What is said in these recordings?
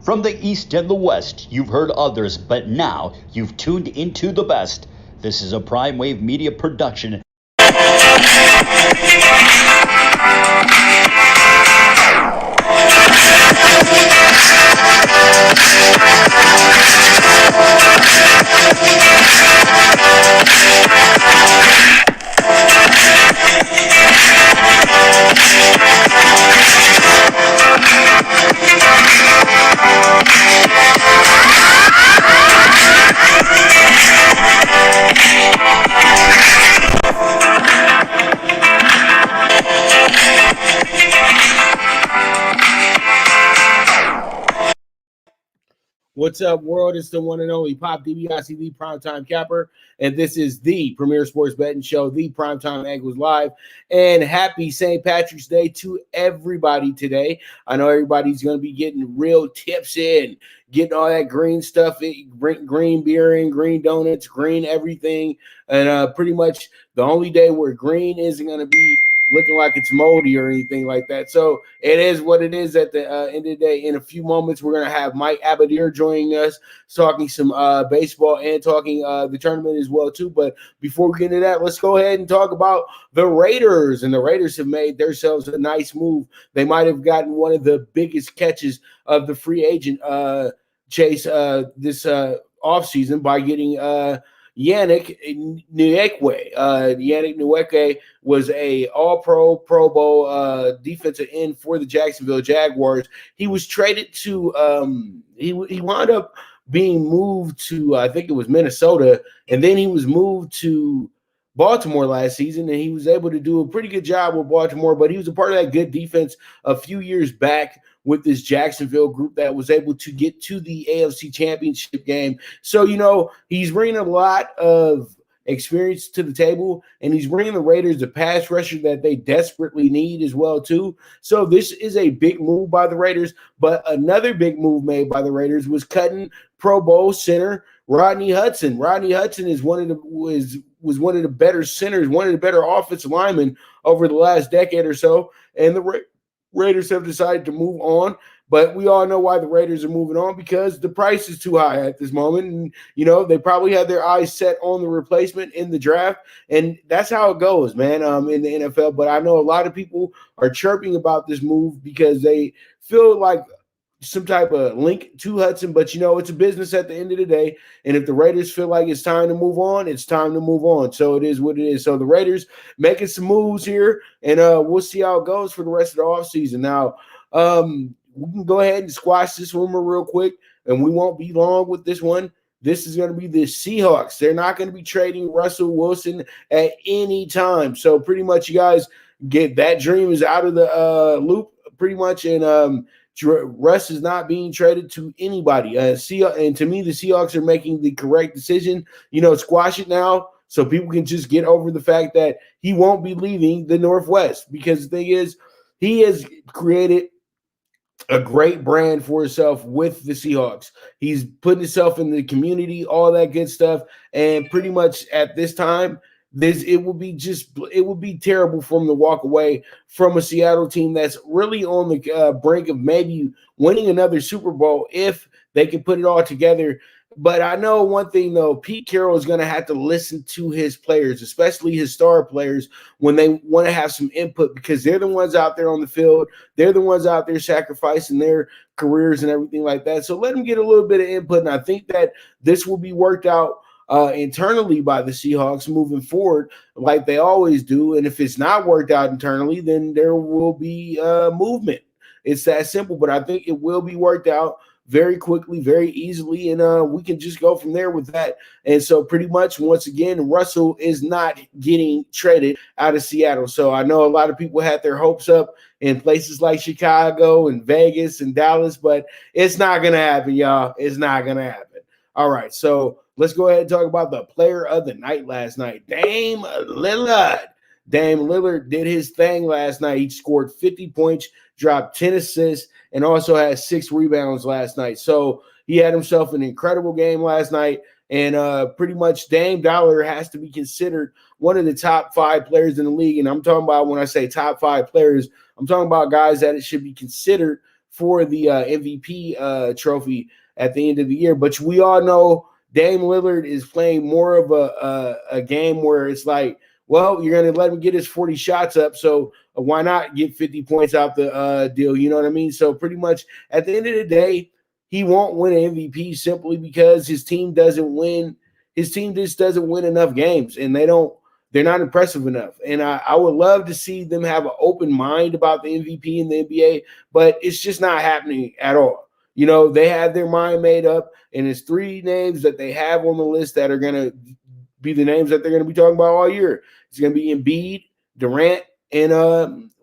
From the East and the West, you've heard others, but now you've tuned into the best. This is a Prime Wave Media production. What's up, world? It's the one and only Pop DiBiase, the Primetime Capper, and this is the premier sports betting show, the Primetime Angles Live. And happy St. Patrick's Day to everybody today. I know everybody's going to be getting real tips in, getting all that green stuff, green beer in, green donuts, green everything, and pretty much the only day where green isn't going to be looking like it's moldy or anything like that. So it is what it is at the end of the day. In a few moments, we're going to have Mike Abadir joining us, talking some baseball and talking the tournament as well, too. But before we get into that, let's go ahead and talk about the Raiders. And the Raiders have made themselves a nice move. They might have gotten one of the biggest catches of the free agent chase this offseason by getting Yannick Ngakoue. Yannick Ngakoue was a all-pro, Pro Bowl defensive end for the Jacksonville Jaguars. He was traded to he wound up being moved to, I think it was Minnesota, and then he was moved to Baltimore last season, and he was able to do a pretty good job with Baltimore, but he was a part of that good defense a few years back with this Jacksonville group that was able to get to the AFC Championship game. So, you know, he's bringing a lot of experience to the table, and he's bringing the Raiders a pass rusher that they desperately need as well, too. So this is a big move by the Raiders, but another big move made by the Raiders was cutting Pro Bowl center Rodney Hudson. Rodney Hudson is was one of the better centers, one of the better offensive linemen over the last decade or so, and the Raiders have decided to move on, but we all know why the Raiders are moving on, because the price is too high at this moment. And, you know, they probably had their eyes set on the replacement in the draft, and that's how it goes, man, in the NFL. But I know a lot of people are chirping about this move because they feel like some type of link to Hudson, but, you know, it's a business at the end of the day. And if the Raiders feel like it's time to move on, it's time to move on. So it is what it is. So the Raiders making some moves here, and we'll see how it goes for the rest of the offseason. Now, we can go ahead and squash this rumor real quick, and we won't be long with this one. This is going to be the Seahawks. They're not going to be trading Russell Wilson at any time. So pretty much you guys get that dream is out of the loop pretty much, and Russ is not being traded to anybody. And to me, the Seahawks are making the correct decision. You know, squash it now so people can just get over the fact that he won't be leaving the Northwest. Because the thing is, he has created a great brand for himself with the Seahawks. He's putting himself in the community, all that good stuff. And pretty much at this time, it would be terrible for him to walk away from a Seattle team that's really on the brink of maybe winning another Super Bowl if they can put it all together. But I know one thing, though, Pete Carroll is going to have to listen to his players, especially his star players, when they want to have some input, because they're the ones out there on the field. They're the ones out there sacrificing their careers and everything like that. So let them get a little bit of input, and I think that this will be worked out internally by the Seahawks moving forward like they always do. And if it's not worked out internally, then there will be movement. It's that simple, but I think it will be worked out very quickly, very easily, and we can just go from there with that. And so pretty much, once again, Russell is not getting traded out of Seattle. So I know a lot of people had their hopes up in places like Chicago and Vegas and Dallas, but it's not going to happen, y'all. It's not going to happen. All right, so let's go ahead and talk about the player of the night last night, Dame Lillard. Dame Lillard did his thing last night. He scored 50 points, dropped 10 assists, and also had 6 rebounds last night. So he had himself an incredible game last night, and pretty much Dame Dollar has to be considered one of the top 5 players in the league. And I'm talking about, when I say top 5 players, I'm talking about guys that it should be considered for the MVP trophy at the end of the year. But we all know Dame Lillard is playing more of a game where it's like, well, you're going to let him get his 40 shots up, so why not get 50 points out the deal? You know what I mean? So pretty much at the end of the day, he won't win an MVP simply because his team doesn't win. His team just doesn't win enough games, and they're not impressive enough. And I would love to see them have an open mind about the MVP in the NBA, but it's just not happening at all. You know, they have their mind made up, and it's 3 names that they have on the list that are going to be the names that they're going to be talking about all year. It's going to be Embiid, Durant, and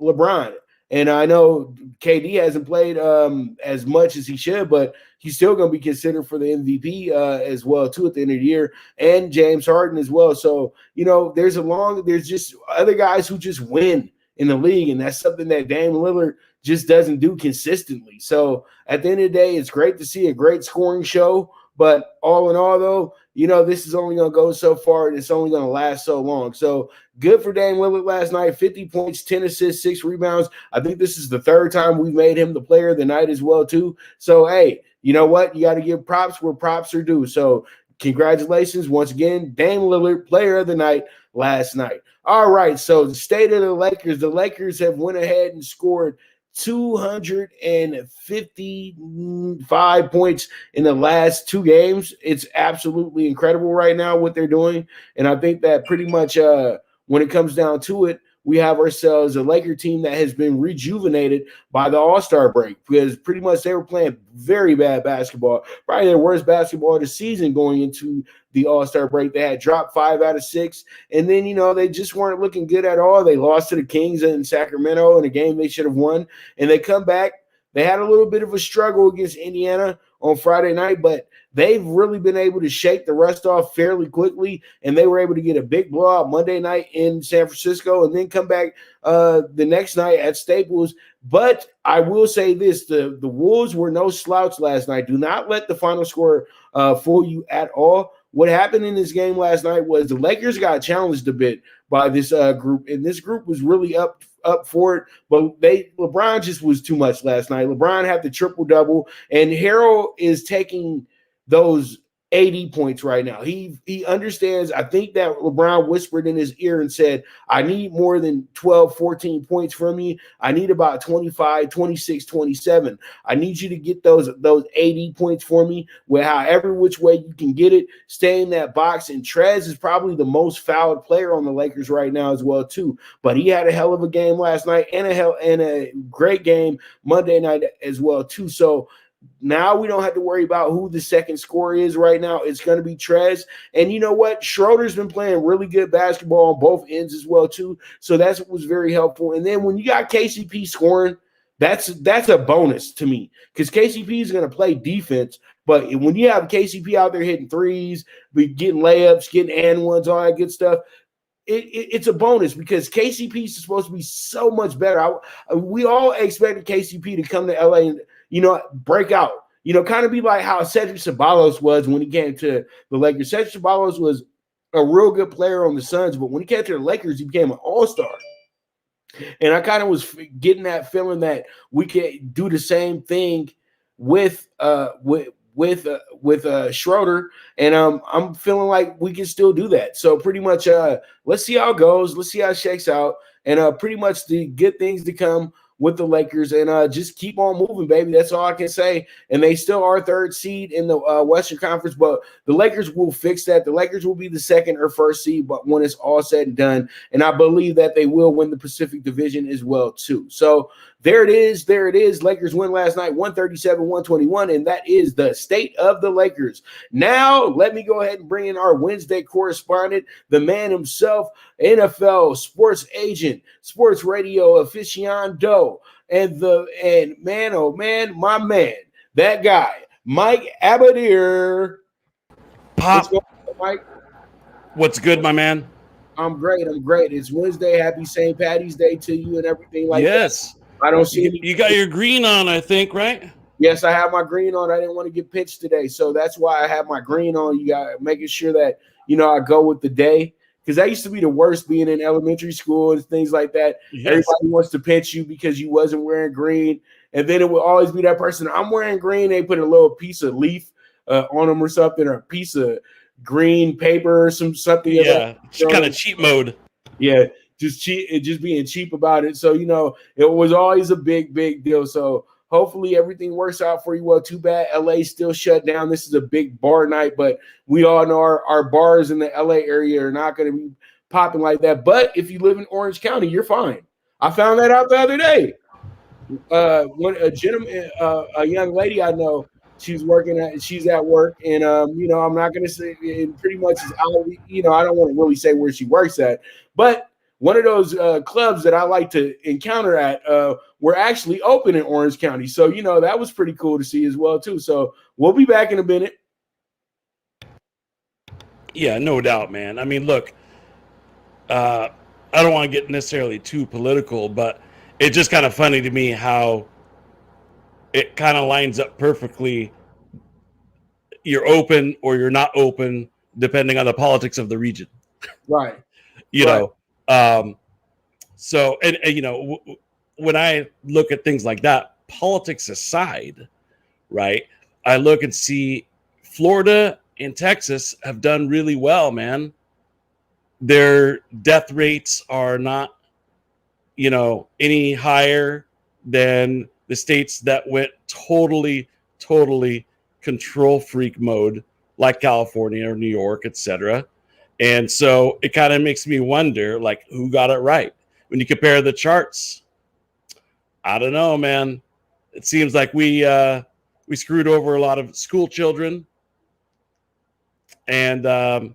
LeBron. And I know KD hasn't played as much as he should, but he's still going to be considered for the MVP as well, too, at the end of the year, and James Harden as well. So, you know, there's just other guys who just win in the league, and that's something that Dame Lillard just doesn't do consistently. So at the end of the day, it's great to see a great scoring show, but all in all, though, you know, this is only going to go so far, and it's only going to last so long. So good for Dame Lillard last night, 50 points, 10 assists, 6 rebounds. I think this is the 3rd time we've made him the player of the night as well, too. So, hey, you know what? You got to give props where props are due. So congratulations once again, Dame Lillard, player of the night last night. All right, so the state of the Lakers have went ahead and scored 255 points in the last 2 games. It's absolutely incredible right now what they're doing. And I think that pretty much when it comes down to it, we have ourselves a Laker team that has been rejuvenated by the All-Star break, because pretty much they were playing very bad basketball, probably their worst basketball of the season going into the All-Star break. They had dropped 5 out of 6, and then, you know, they just weren't looking good at all. They lost to the Kings in Sacramento in a game they should have won, and they come back. They had a little bit of a struggle against Indiana on Friday night, but they've really been able to shake the rust off fairly quickly, and they were able to get a big blowout Monday night in San Francisco and then come back the next night at Staples. But I will say this, the Wolves were no slouch last night. Do not let the final score fool you at all. What happened in this game last night was the Lakers got challenged a bit by this group, and this group was really up for it, but LeBron just was too much last night. LeBron had the triple-double, and Harold is taking those 80 points right now. He understands. I think that LeBron whispered in his ear and said, I need more than 12, 14 points from you. I need about 25, 26, 27. I need you to get those 80 points for me, where however which way you can get it, stay in that box. And Trez is probably the most fouled player on the Lakers right now as well, too. But he had a hell of a game last night and a great game Monday night as well, too. So now we don't have to worry about who the second scorer is right now. It's going to be Trez. And you know what? Schroeder's been playing really good basketball on both ends as well, too. So that's what was very helpful. And then when you got KCP scoring, that's a bonus to me, because KCP is going to play defense. But when you have KCP out there hitting threes, getting layups, getting and ones, all that good stuff, it's a bonus, because KCP is supposed to be so much better. We all expected KCP to come to LA and, you know, break out, you know, kind of be like how Cedric Ceballos was when he came to the Lakers. Cedric Ceballos was a real good player on the Suns, but when he came to the Lakers, he became an all-star. And I kind of was getting that feeling that we could do the same thing with Schroeder, and I'm feeling like we can still do that. So pretty much, let's see how it goes. Let's see how it shakes out, and pretty much the good things to come with the Lakers, and just keep on moving, baby. That's all I can say. And they still are 3rd seed in the Western Conference, but the Lakers will fix that. The Lakers will be the 2nd or 1st seed, but when it's all said and done, and I believe that they will win the Pacific Division as well, too. So there it is. There it is. Lakers win last night, 137-121, and that is the state of the Lakers. Now, let me go ahead and bring in our Wednesday correspondent, the man himself, NFL sports agent, sports radio aficionado, and man, oh man, my man, that guy, Mike Abadir. Pop. What's going on, Mike? What's good, my man? I'm great. It's Wednesday. Happy St. Patty's Day to you and everything like that. Yes. I don't see you got your green on, I think, right? Yes, I have my green on. I didn't want to get pitched today, so that's why I have my green on. You got making sure that, you know, I go with the day. because that used to be the worst, being in elementary school and things like that. Yes. Everybody wants to pinch you because you wasn't wearing green. And then it would always be that person, I'm wearing green. They put a little piece of leaf on them or something, or a piece of green paper or something. Yeah, kind of cheap mode. Yeah, just being cheap about it. So, it was always a big deal. So hopefully everything works out for you. Well, too bad LA still shut down. This is a big bar night, but we all know our bars in the LA area are not going to be popping like that. But if you live in Orange County, you're fine. I found that out the other day. When a young lady I know, she's at work, and I'm not going to say, and pretty much is out. I don't want to really say where she works at, but one of those clubs that I like to encounter at were actually open in Orange County. So, that was pretty cool to see as well, too. So we'll be back in a minute. Yeah, no doubt, man. I mean, look, I don't want to get necessarily too political, but it's just kind of funny to me how it kind of lines up perfectly. You're open or you're not open, depending on the politics of the region. Right. You know. So, and when I look at things like that, politics aside, right, I look and see Florida and Texas have done really well, man. Their death rates are not, any higher than the states that went totally control freak mode, like California or New York, etc. And so it kind of makes me wonder, like, who got it right? When you compare the charts, I don't know, man. It seems like we screwed over a lot of school children and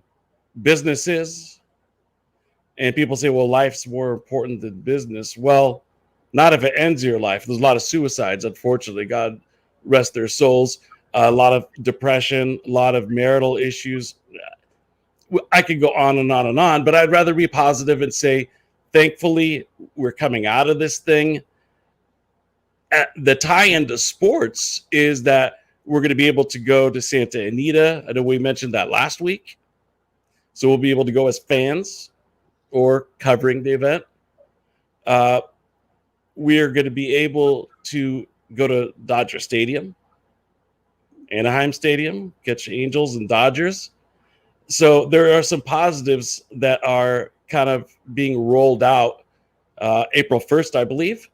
businesses. And people say, well, life's more important than business. Well, not if it ends your life. There's a lot of suicides, unfortunately. God rest their souls. A lot of depression, a lot of marital issues. I could go on and on and on, but I'd rather be positive and say, thankfully, we're coming out of this thing. The tie-in to sports is that we're going to be able to go to Santa Anita. I know we mentioned that last week. So we'll be able to go as fans or covering the event. We're going to be able to go to Dodger Stadium, Anaheim Stadium, catch Angels and Dodgers. So there are some positives that are kind of being rolled out April 1st, I believe.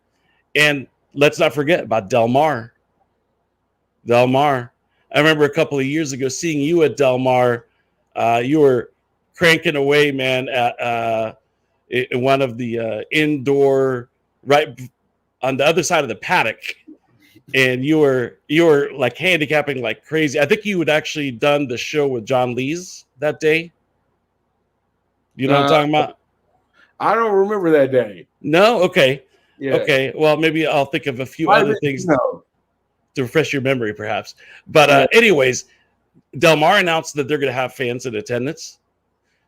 And let's not forget about Del Mar. Del Mar. I remember a couple of years ago seeing you at Del Mar. You were cranking away, man, at in one of the indoor, right on the other side of the paddock. And you were like handicapping like crazy. I think you had actually done the show with John Lees that day. You know what I'm talking about? I don't remember that day. No? Okay. Yeah. Okay. Well, maybe I'll think of a few other things to refresh your memory, perhaps. But anyways, Del Mar announced that they're going to have fans in attendance.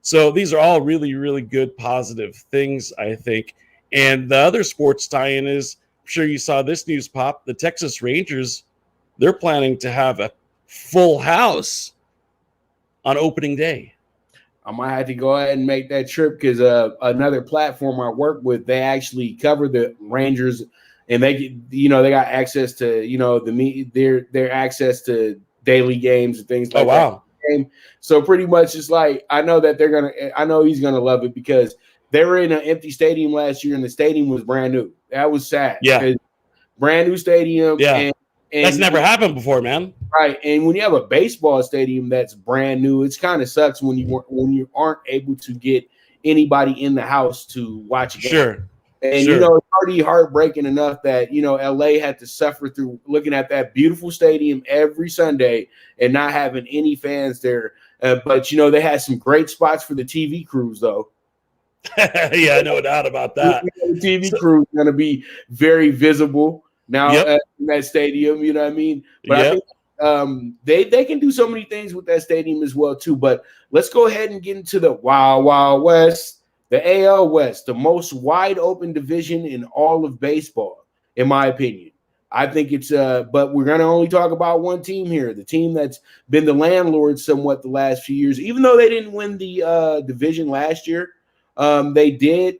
So these are all really, really good, positive things, I think. And the other sports tie-in is, I'm sure you saw this news pop, the Texas Rangers, they're planning to have a full house on opening day. I might have to go ahead and make that trip because another platform I work with, they actually cover the Rangers, and they got access to their access to daily games and things like that. Oh, wow. So pretty much it's like I know he's gonna love it because they were in an empty stadium last year and the stadium was brand new. That was sad. Yeah. Brand new stadium. Yeah. And that's never happened before, man. Right. And when you have a baseball stadium that's brand new, it's kind of sucks when you aren't able to get anybody in the house to watch a game. Sure. And it's already heartbreaking enough that LA had to suffer through looking at that beautiful stadium every Sunday and not having any fans there. But they had some great spots for the TV crews, though. Yeah, no doubt about that. The TV crew is going to be very visible now in that stadium. You know what I mean? But I think they can do so many things with that stadium as well too. But let's go ahead and get into the Wild Wild West. The AL West, the most wide open division in all of baseball, in my opinion. I think it's but we're gonna only talk about one team here, the team that's been the landlord somewhat the last few years. Even though they didn't win the division last year, they did.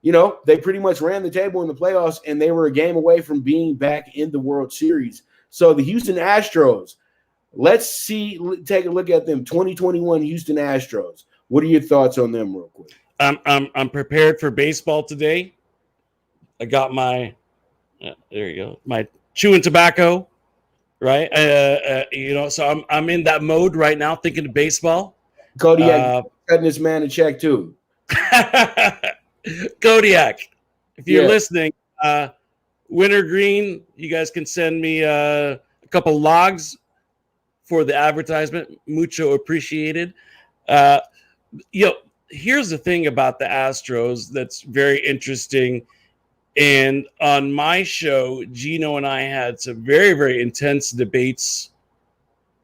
You know, they pretty much ran the table in the playoffs, and they were a game away from being back in the World Series. So the Houston Astros, let's take a look at them. 2021 Houston Astros. What are your thoughts on them, real quick? I'm prepared for baseball today. I got my there you go, my chewing tobacco, right? You know, so I'm in that mode right now, thinking of baseball. Kodiak cutting this man a check too. Kodiak, if you're listening, Wintergreen, you guys can send me a couple logs for the advertisement. Mucho appreciated. You know, here's the thing about the Astros that's very interesting. And on my show, Gino and I had some very, very intense debates.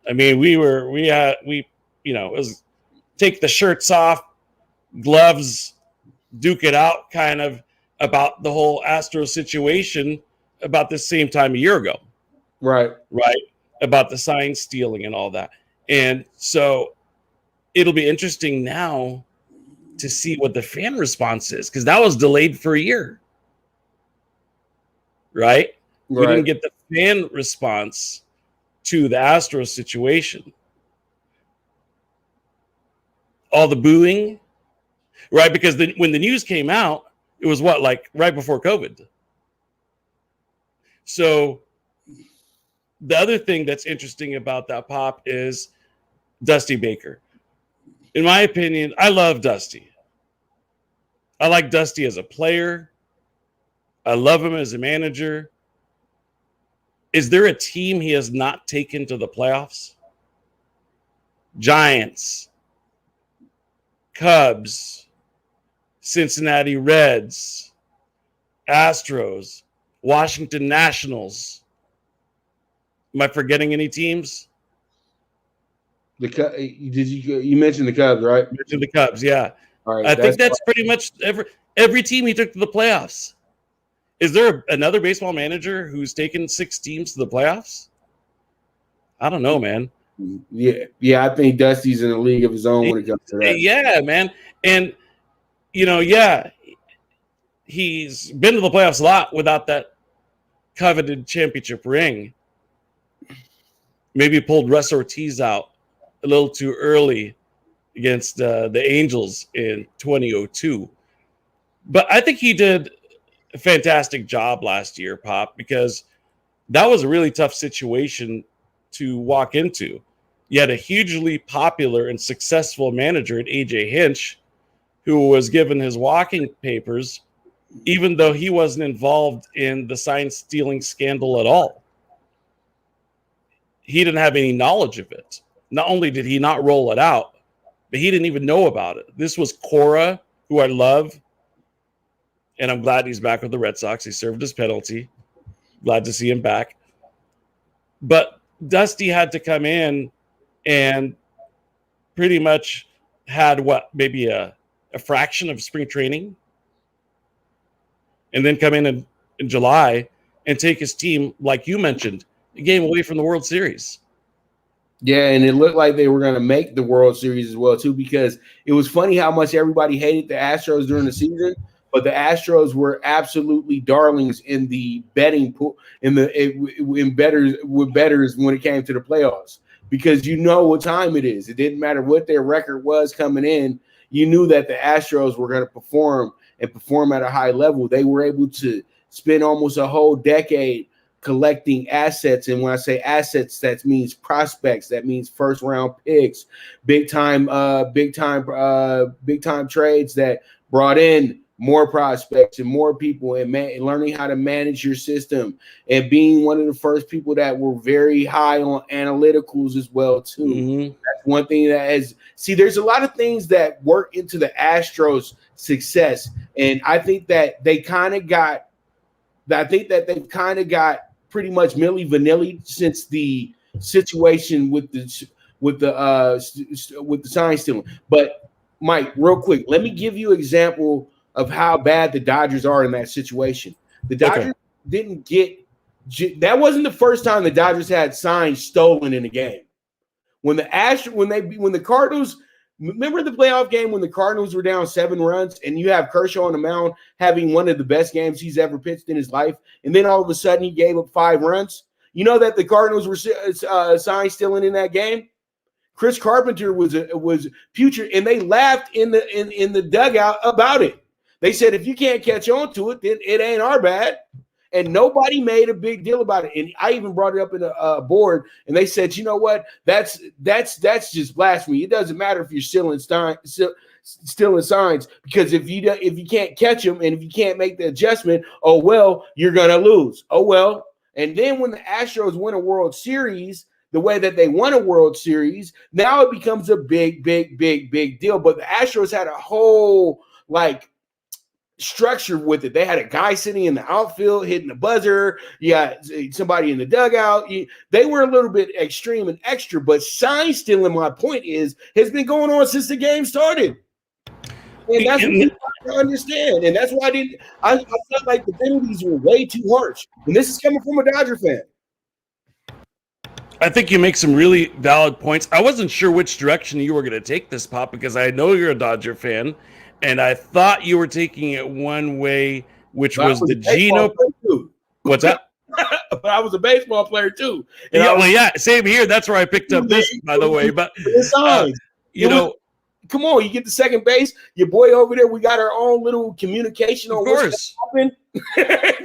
I mean, we you know, it was take the shirts off, gloves, duke it out kind of about the whole Astros situation about the same time a year ago. Right. About the sign stealing and all that. And so it'll be interesting now to see what the fan response is, because that was delayed for a year. Right? We didn't get the fan response to the Astros situation. All the booing, right? Because when the news came out, it was like right before COVID. So the other thing that's interesting about that, Pop, is Dusty Baker. In my opinion, I love Dusty. I like Dusty as a player. I love him as a manager. Is there a team he has not taken to the playoffs? Giants, Cubs, Cincinnati Reds, Astros, Washington Nationals. Am I forgetting any teams? You mentioned the Cubs, right? Mentioned the Cubs, yeah. All right, I think that's pretty much every team he took to the playoffs. Is there another baseball manager who's taken 6 teams to the playoffs? I don't know, man. Yeah, I think Dusty's in a league of his own when it comes to that. Yeah, man. And, you know, he's been to the playoffs a lot without that coveted championship ring. Maybe pulled Russ Ortiz out a little too early against the Angels in 2002. But I think he did a fantastic job last year, Pop, because that was a really tough situation to walk into. You had a hugely popular and successful manager at AJ Hinch, who was given his walking papers, even though he wasn't involved in the sign stealing scandal at all. He didn't have any knowledge of it. Not only did he not roll it out, but he didn't even know about it. This was Cora, who I love, and I'm glad he's back with the Red Sox. He served his penalty. Glad to see him back. But Dusty had to come in and pretty much had maybe a fraction of spring training, and then come in July and take his team, like you mentioned, a game away from the World Series. Yeah, and it looked like they were going to make the World Series as well, too, because it was funny how much everybody hated the Astros during the season, but the Astros were absolutely darlings in the betting pool, with bettors when it came to the playoffs, because you know what time it is. It didn't matter what their record was coming in. You knew that the Astros were going to perform at a high level. They were able to spend almost a whole decade collecting assets, and when I say assets, that means prospects, that means first round picks, big time trades that brought in more prospects and more people, and learning how to manage your system, and being one of the first people that were very high on analyticals as well too. Mm-hmm. That's one thing there's a lot of things that work into the Astros success, and I think that they've kind of got pretty much Milli Vanilli since the situation with the sign stealing. But Mike, real quick, let me give you an example of how bad the Dodgers are in that situation. The Dodgers didn't get that wasn't the first time the Dodgers had signs stolen in a game. When the Cardinals, remember the playoff game when the Cardinals were down 7 runs and you have Kershaw on the mound having one of the best games he's ever pitched in his life, and then all of a sudden he gave up 5 runs. You know that the Cardinals were sign stealing in that game. Chris Carpenter was putrid, and they laughed in the dugout about it. They said, if you can't catch on to it, then it ain't our bad. And nobody made a big deal about it. And I even brought it up in a board, and they said, you know what? That's just blasphemy. It doesn't matter if you're stealing signs, because if you can't catch them and if you can't make the adjustment, oh well, you're gonna lose. Oh well. And then when the Astros win a World Series, the way that they won a World Series, now it becomes a big deal. But the Astros had a whole structure with it. They had a guy sitting in the outfield hitting the buzzer. You got somebody in the dugout. They were a little bit extreme and extra, but sign stealing, my point is, has been going on since the game started. And that's what people have to understand. And that's why I felt like the penalties were way too harsh. And this is coming from a Dodger fan. I think you make some really valid points. I wasn't sure which direction you were going to take this, Pop, because I know you're a Dodger fan. And I thought you were taking it one way, which was the Geno. What's that? But I was a baseball player too. And same here. That's where I picked up this, by the way. But come on, you get to second base. Your boy over there, we got our own little communication on what's happening.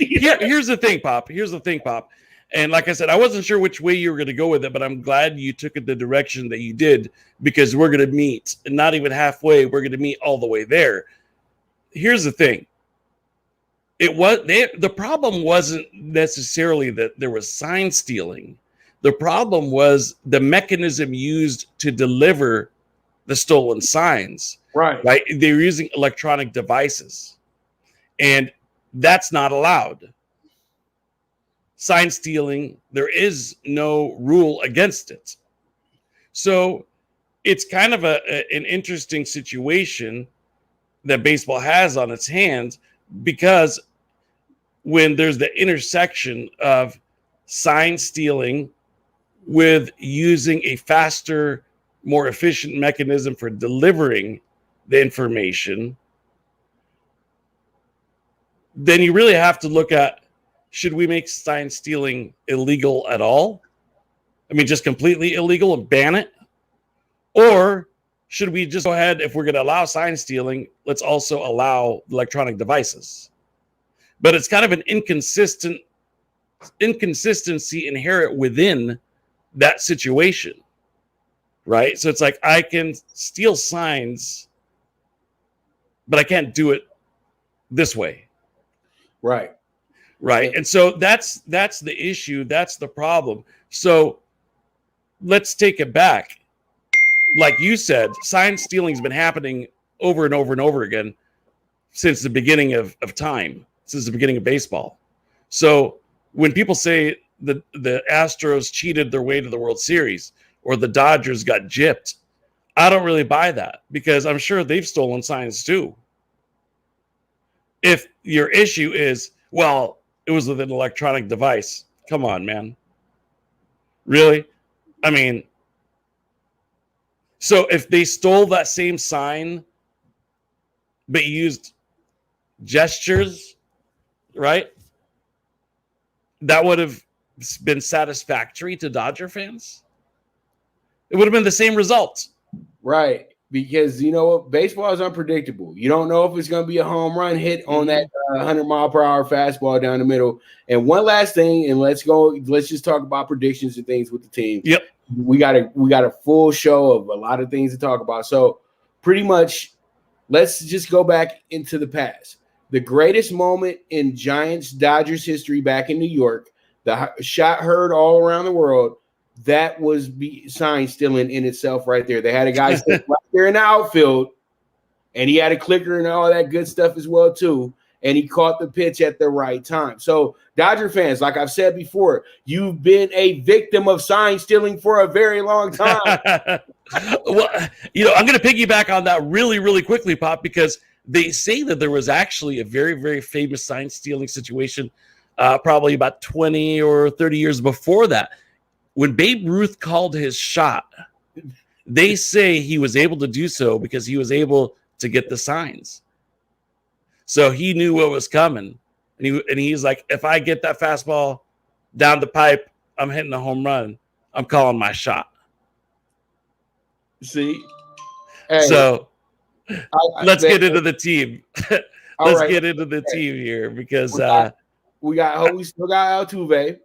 Here's the thing, Pop. And like I said, I wasn't sure which way you were going to go with it, but I'm glad you took it the direction that you did, because we're going to meet, and not even halfway, we're going to meet all the way there. Here's the thing. The problem wasn't necessarily that there was sign stealing. The problem was the mechanism used to deliver the stolen signs. Right. They were using electronic devices, and that's not allowed. Sign stealing, there is no rule against it. So it's kind of an interesting situation that baseball has on its hands, because when there's the intersection of sign stealing with using a faster, more efficient mechanism for delivering the information, then you really have to look at, should we make sign stealing illegal at all? I mean, just completely illegal and ban it? Or should we just go ahead, if we're going to allow sign stealing, let's also allow electronic devices? But it's kind of an inconsistency inherent within that situation, right? So it's like, I can steal signs, but I can't do it this way. Right. Right. And so that's the issue. That's the problem. So let's take it back. Like you said, sign stealing has been happening over and over and over again since the beginning of time, since the beginning of baseball. So when people say the Astros cheated their way to the World Series or the Dodgers got gypped, I don't really buy that, because I'm sure they've stolen signs too. If your issue is, well, it was with an electronic device. Come on, man. Really? I mean, so if they stole that same sign but used gestures, right? That would have been satisfactory to Dodger fans. It would have been the same result. Right. Because, you know what, baseball is unpredictable. You don't know if it's going to be a home run hit on that 100-mile-per-hour fastball down the middle. And one last thing, and let's just talk about predictions and things with the team. Yep. We got a full show of a lot of things to talk about. So pretty much, let's just go back into the past. The greatest moment in Giants-Dodgers history back in New York, the shot heard all around the world, that was sign stealing in itself right there. They had a guy right there in the outfield, and he had a clicker and all that good stuff as well too, and he caught the pitch at the right time. So Dodger fans, like I've said before, you've been a victim of sign stealing for a very long time. Well, I'm going to piggyback on that really, really quickly, Pop, because they say that there was actually a very, very famous sign stealing situation probably about 20 or 30 years before that. When Babe Ruth called his shot, they say he was able to do so because he was able to get the signs. So he knew what was coming. And he's like, if I get that fastball down the pipe, I'm hitting a home run. I'm calling my shot. See? Hey, so let's get into the team. Let's get into the team here because we still got Altuve,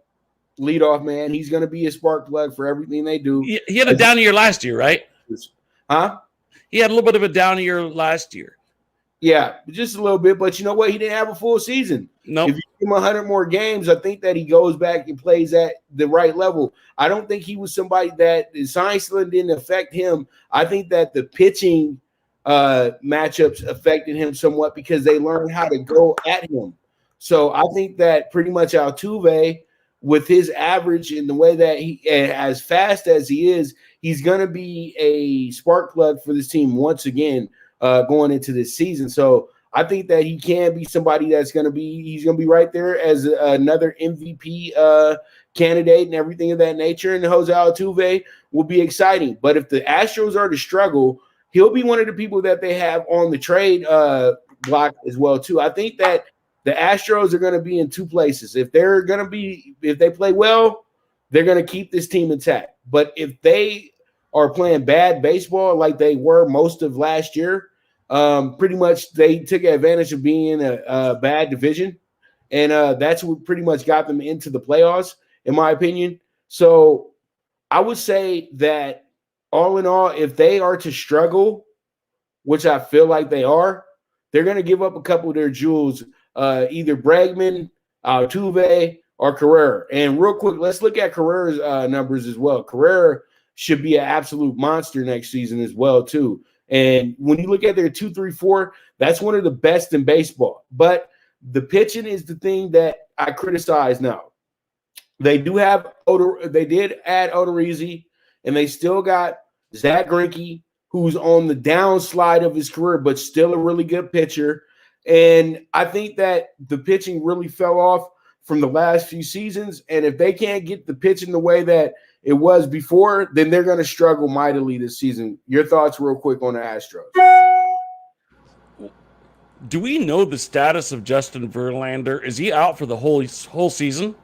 leadoff man. He's going to be a spark plug for everything they do. He had a down year last year, right? Huh? He had a little bit of a down year last year. Yeah, just a little bit. But you know what? He didn't have a full season. No. If you give him 100 more games, I think that he goes back and plays at the right level. I don't think he was somebody that the science didn't affect him. I think that the pitching matchups affected him somewhat because they learned how to go at him. So I think that pretty much Altuve, with his average and the way that he, as fast as he is, he's going to be a spark plug for this team once again going into this season. So I think that he can be somebody he's going to be right there as another MVP candidate and everything of that nature. And Jose Altuve will be exciting. But if the Astros are to struggle, he'll be one of the people that they have on the trade block as well too. I think that the Astros are going to be in two places. If they play well, they're going to keep this team intact. But if they are playing bad baseball like they were most of last year, pretty much they took advantage of being in a bad division. And that's what pretty much got them into the playoffs, in my opinion. So I would say that all in all, if they are to struggle, which I feel like they are, they're going to give up a couple of their jewels, either Bregman, Altuve, or Carrera. And real quick, let's look at Carrera's numbers as well. Carrera should be an absolute monster next season as well, too. And when you look at their 2-3-4, that's one of the best in baseball. But the pitching is the thing that I criticize now. They do have they did add Odorizzi, and they still got Zach Greinke, who's on the downslide of his career, but still a really good pitcher. And I think that the pitching really fell off from the last few seasons. And if they can't get the pitching the way that it was before, then they're going to struggle mightily this season. Your thoughts real quick on the Astros. Do we know the status of Justin Verlander? Is he out for the whole season?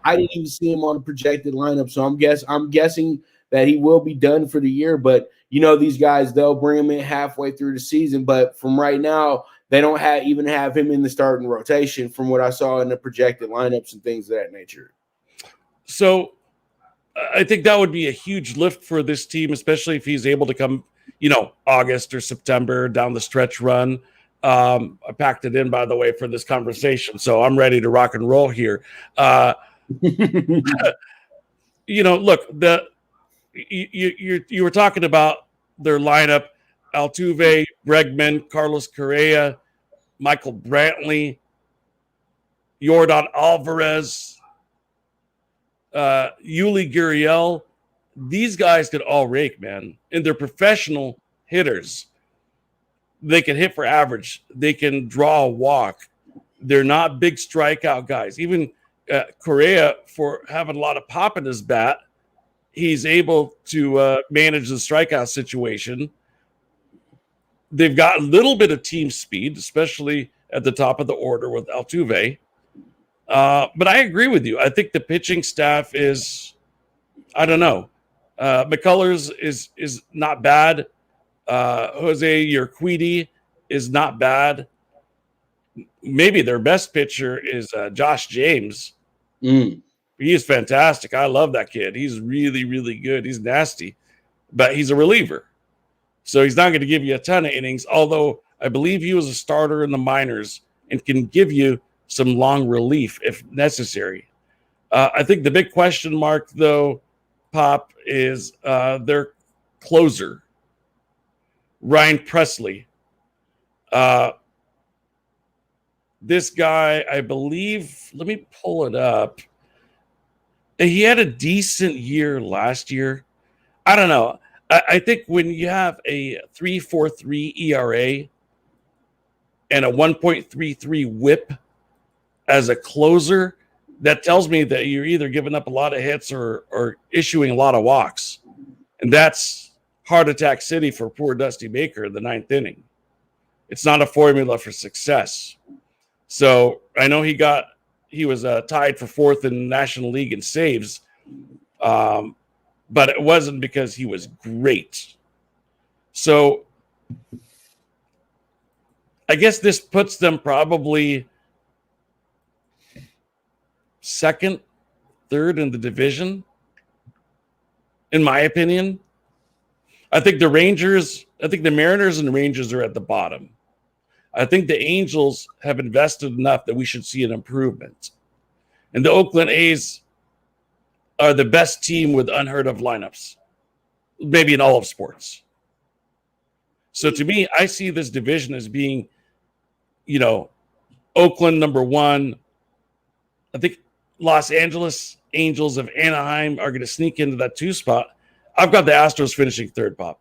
I didn't even see him on the projected lineup, so I'm guessing that he will be done for the year. But you know, these guys, they'll bring him in halfway through the season. But from right now, they don't even have him in the starting rotation from what I saw in the projected lineups and things of that nature. So I think that would be a huge lift for this team, especially if he's able to come, August or September down the stretch run. I packed it in, by the way, for this conversation, so I'm ready to rock and roll here. Look, you were talking about their lineup: Altuve, Bregman, Carlos Correa, Michael Brantley, Yordan Alvarez, Yuli Gurriel. These guys could all rake, man. And they're professional hitters. They can hit for average. They can draw a walk. They're not big strikeout guys. Even Correa, for having a lot of pop in his bat, he's able to manage the strikeout situation. They've got a little bit of team speed, especially at the top of the order with Altuve. But I agree with you. I think the pitching staff is, I don't know. McCullers is not bad. Jose Urquidy is not bad. Maybe their best pitcher is Josh James. He is fantastic. I love that kid. He's really, really good. He's nasty, but he's a reliever. So he's not going to give you a ton of innings, although I believe he was a starter in the minors and can give you some long relief if necessary. I think the big question mark, though, Pop, is their closer, Ryan Presley. This guy, I believe, let me pull it up. He had a decent year last year. I don't know. I think when you have a 3.43 ERA and a 1.33 WHIP as a closer, that tells me that you're either giving up a lot of hits or issuing a lot of walks. And that's heart attack city for poor Dusty Baker in the 9th inning. It's not a formula for success. So I know he was tied for 4th in the National League in saves, but it wasn't because he was great. So I guess this puts them probably 2nd, 3rd in the division, in my opinion. I think the Mariners and the Rangers are at the bottom. I think the Angels have invested enough that we should see an improvement. And the Oakland A's are the best team with unheard of lineups, maybe in all of sports. So to me, I see this division as being, Oakland number 1. I think Los Angeles Angels of Anaheim are going to sneak into that 2 spot. I've got the Astros finishing 3rd, Pop.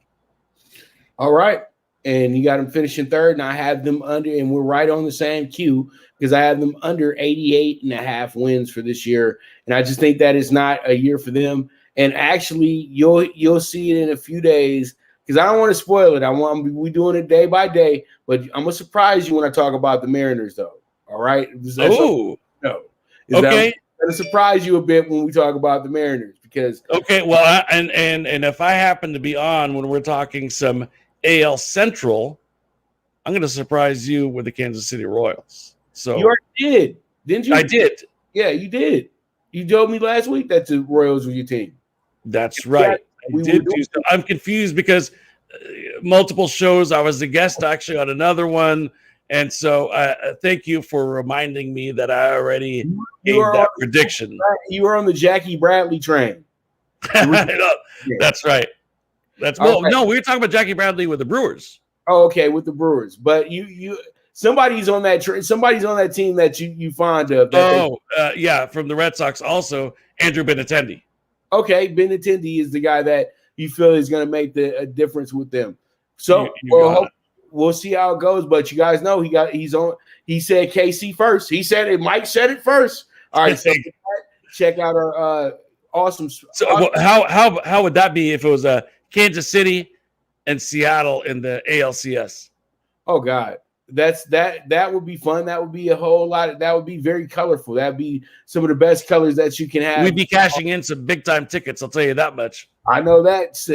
All right. And you got them finishing 3rd, and I have them under, and we're right on the same queue because I have them under 88.5 wins for this year. And I just think that is not a year for them. And actually, you'll see it in a few days because I don't want to spoil it. We're doing it day by day, but I'm going to surprise you when I talk about the Mariners, though. All right? Oh. No. Okay. I'm going to surprise you a bit when we talk about the Mariners because – okay, well, and if I happen to be on when we're talking some – AL Central, I'm going to surprise you with the Kansas City Royals. So you already did, didn't you? I did. Yeah, you did. You told me last week that the Royals were your team. That's right. I did do so. I'm confused because multiple shows. I was a guest actually on another one, and so thank you for reminding me that I already gave that prediction. You were on the Jackie Bradley train. That's right. No, we were talking about Jackie Bradley with the Brewers. Oh, okay, with the Brewers. But somebody's on that somebody's on that team that you fond of. Yeah, from the Red Sox also, Andrew Benintendi. Okay, Benintendi is the guy that you feel is going to make a difference with them. So we'll see how it goes. But you guys know he said KC first. He said it. Mike said it first. All right, so check out our awesome. So how would that be if it was Kansas City and Seattle in the ALCS? Oh God, that would be fun. That would be a whole lot. That would be very colorful. That'd be some of the best colors that you can have. We'd be cashing in some big time tickets. I'll tell you that much. I know that's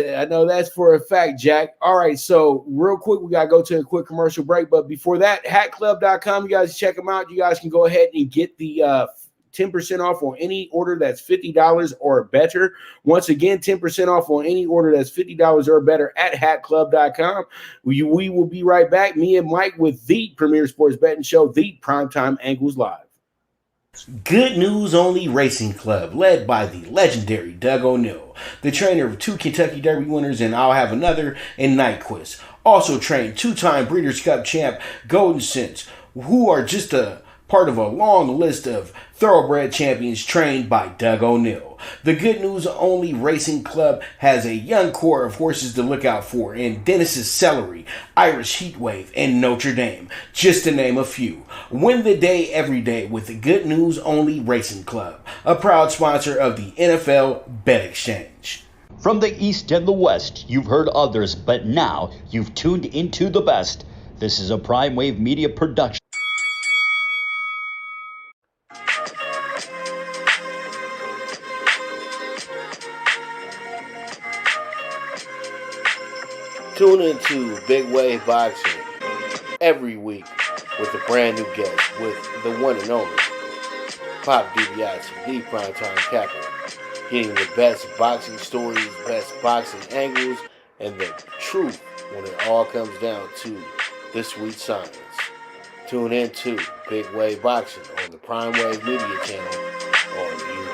for a fact, Jack. All right, so real quick, we gotta go to a quick commercial break. But before that, HatClub.com, you guys check them out. You guys can go ahead and get the 10% off on any order that's $50 or better. Once again, 10% off on any order that's $50 or better at HatClub.com. We will be right back, me and Mike, with the premier sports betting show, the Primetime Angles Live. Good News Only Racing Club, led by the legendary Doug O'Neill, the trainer of 2 Kentucky Derby winners and I'll Have Another and Nyquist. Also trained 2-time Breeders' Cup champ Golden Sense, who are just a part of a long list of thoroughbred champions trained by Doug O'Neill. The Good News Only Racing Club has a young core of horses to look out for in Dennis's Celery, Irish Heatwave, and Notre Dame, just to name a few. Win the day every day with the Good News Only Racing Club, a proud sponsor of the NFL Bet Exchange. From the East and the West, you've heard others, but now you've tuned into the best. This is a Prime Wave Media production. Tune into Big Wave Boxing every week with a brand new guest with the one and only Pop DiBiase, the Primetime Capper, getting the best boxing stories, best boxing angles, and the truth when it all comes down to the sweet science. Tune in to Big Wave Boxing on the Prime Wave Media channel on YouTube.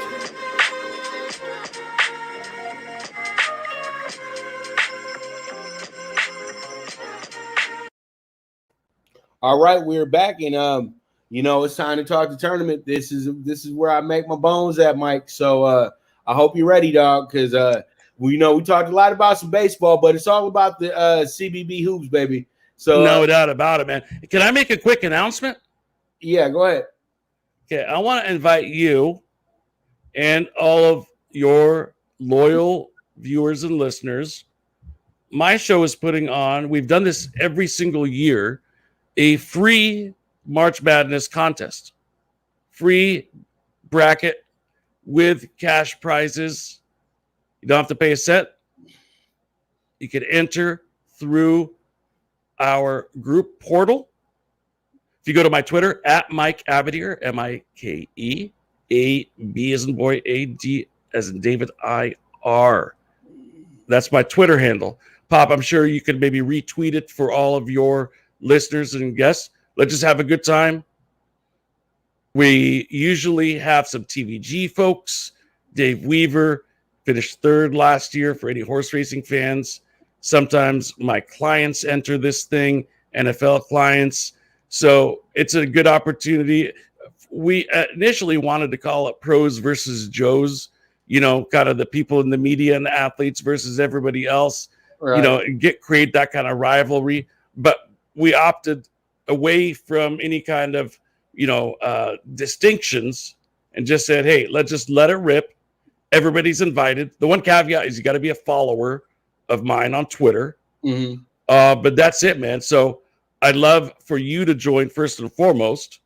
All right, we're back, and it's time to talk the tournament. This is where I make my bones at, Mike. So I hope you're ready, dog, because we talked a lot about some baseball, but it's all about the CBB hoops, baby. So no doubt about it, man. Can I make a quick announcement? Yeah, go ahead. Okay, I want to invite you and all of your loyal viewers and listeners. My show is putting on, we've done this every single year, a free March Madness contest. Free bracket with cash prizes. You don't have to pay a cent. You can enter through our group portal. If you go to my Twitter, at Mike Abadir, M-I-K-E, A-B as in boy, A-D as in David, I-R. That's my Twitter handle. Pop, I'm sure you can maybe retweet it for all of your listeners and guests. Let's just have a good time. We usually have some TVG folks. Dave Weaver finished third last year for any horse racing fans. Sometimes my clients enter this thing, NFL clients. So it's a good opportunity. We initially wanted to call it pros versus Joes, kind of the people in the media and the athletes versus everybody else, Right. And create that kind of rivalry. But we opted away from any kind of, distinctions and just said, hey, let's just let it rip. Everybody's invited. The one caveat is you got to be a follower of mine on Twitter. Mm-hmm. But that's it, man. So I'd love for you to join first and foremost.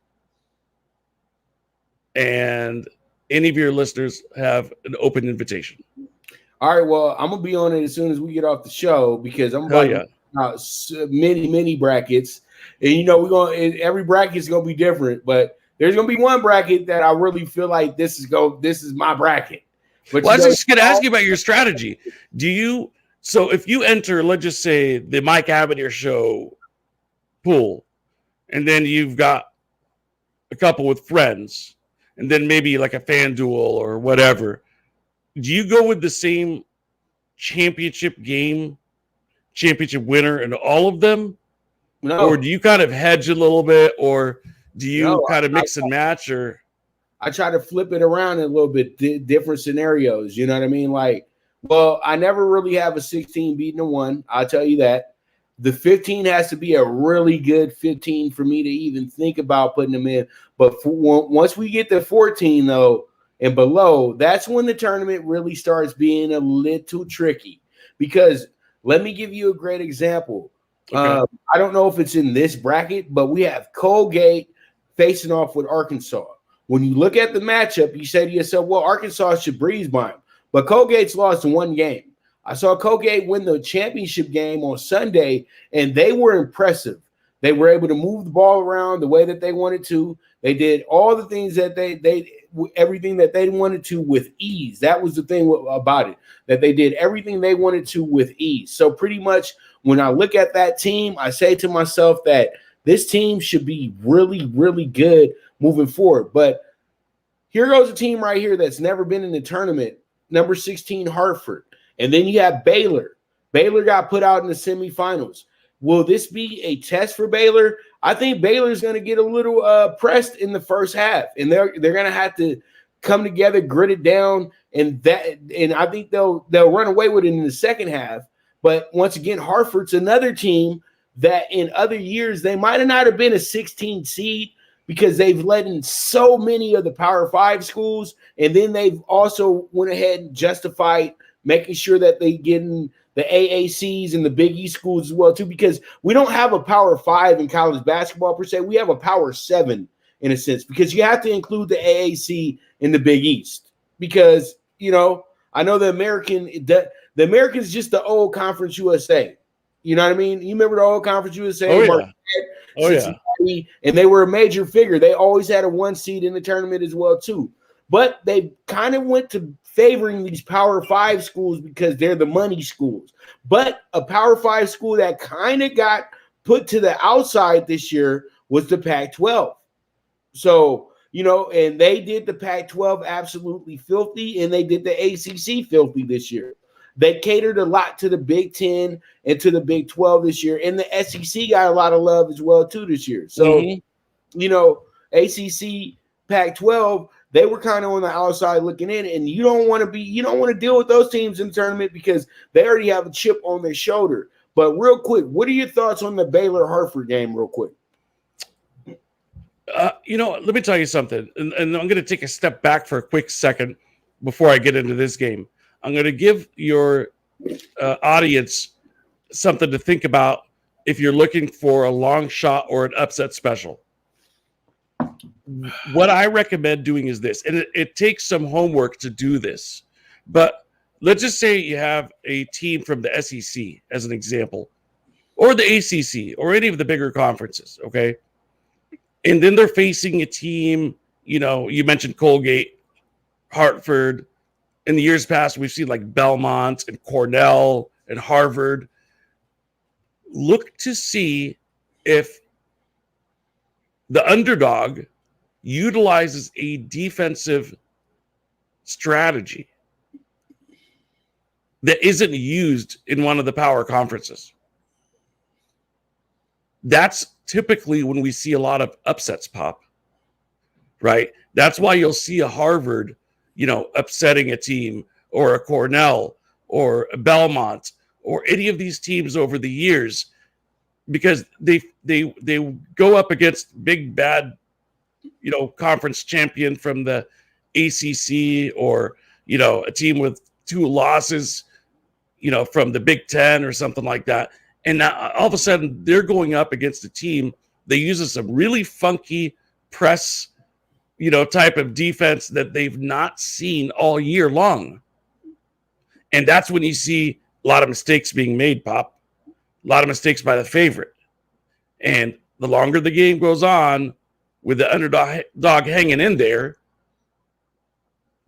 And any of your listeners have an open invitation. All right, well, I'm going to be on it as soon as we get off the show because I'm about to many brackets. And, every bracket is going to be different, but there's going to be one bracket that I really feel like this is my bracket. But I was just going to ask you about your strategy. So if you enter, let's just say the Mike Abadir show pool, and then you've got a couple with friends, and then maybe like a FanDuel or whatever, do you go with the same championship winner in all of them? No. Or do you kind of hedge a little bit, or do you kind of mix and match? Or I try to flip it around a little bit, different scenarios. You know what I mean? Like, well, I never really have a 16 beating a 1. I'll tell you that. The 15 has to be a really good 15 for me to even think about putting them in. But once we get to 14, though, and below, that's when the tournament really starts being a little tricky. Because let me give you a great example. Okay. I don't know if it's in this bracket, but we have Colgate facing off with Arkansas. When you look at the matchup, you say to yourself, well, Arkansas should breeze by them. But Colgate's lost in one game. I saw Colgate win the championship game on Sunday, and they were impressive. They were able to move the ball around the way that they wanted to. They did all the things that everything that they wanted to with ease. That was the thing about it, that they did everything they wanted to with ease. So pretty much when I look at that team, I say to myself that this team should be really, really good moving forward. But here goes a team right here that's never been in the tournament, number 16, Hartford. And then you have Baylor. Baylor got put out in the semifinals. Will this be a test for Baylor? I think Baylor's going to get a little pressed in the first half, and they're going to have to come together, grit it down, and I think they'll run away with it in the second half. But once again, Hartford's another team that in other years they might not have been a 16 seed because they've let in so many of the Power 5 schools, and then they've also went ahead and justified making sure that they get in the AACs and the Big East schools as well, too, because we don't have a Power 5 in college basketball per se. We have a Power 7 in a sense because you have to include the AAC in the Big East because, I know the American's just the old Conference USA. You know what I mean? You remember the old Conference USA? Oh, yeah. And they were a major figure. They always had a 1 seed in the tournament as well, too. But they kind of went to favoring these Power 5 schools because they're the money schools. But a Power 5 school that kind of got put to the outside this year was the Pac-12. So, and they did the Pac-12 absolutely filthy, and they did the ACC filthy this year. They catered a lot to the Big 10 and to the Big 12 this year, and the SEC got a lot of love as well, too, this year. So, ACC, Pac-12, they were kind of on the outside looking in, and you don't want to deal with those teams in the tournament because they already have a chip on their shoulder. But real quick, what are your thoughts on the Baylor-Hartford game real quick? Let me tell you something, and I'm going to take a step back for a quick second before I get into this game. I'm going to give your audience something to think about if you're looking for a long shot or an upset special. What I recommend doing is this, and it takes some homework to do this, but let's just say you have a team from the SEC as an example, or the ACC, or any of the bigger conferences, okay? And then they're facing a team, you mentioned Colgate, Hartford. In the years past, we've seen like Belmont and Cornell and Harvard. Look to see if the underdog utilizes a defensive strategy that isn't used in one of the power conferences. That's typically when we see a lot of upsets pop, right? That's why you'll see a Harvard, upsetting a team, or a Cornell, or a Belmont, or any of these teams over the years, because they go up against big bad, conference champion from the ACC, or a team with 2 losses, from the Big Ten or something like that. And now all of a sudden they're going up against a team that uses some really funky press, type of defense that they've not seen all year long. And that's when you see a lot of mistakes being made, Pop. A lot of mistakes by the favorite. And the longer the game goes on with the underdog hanging in there,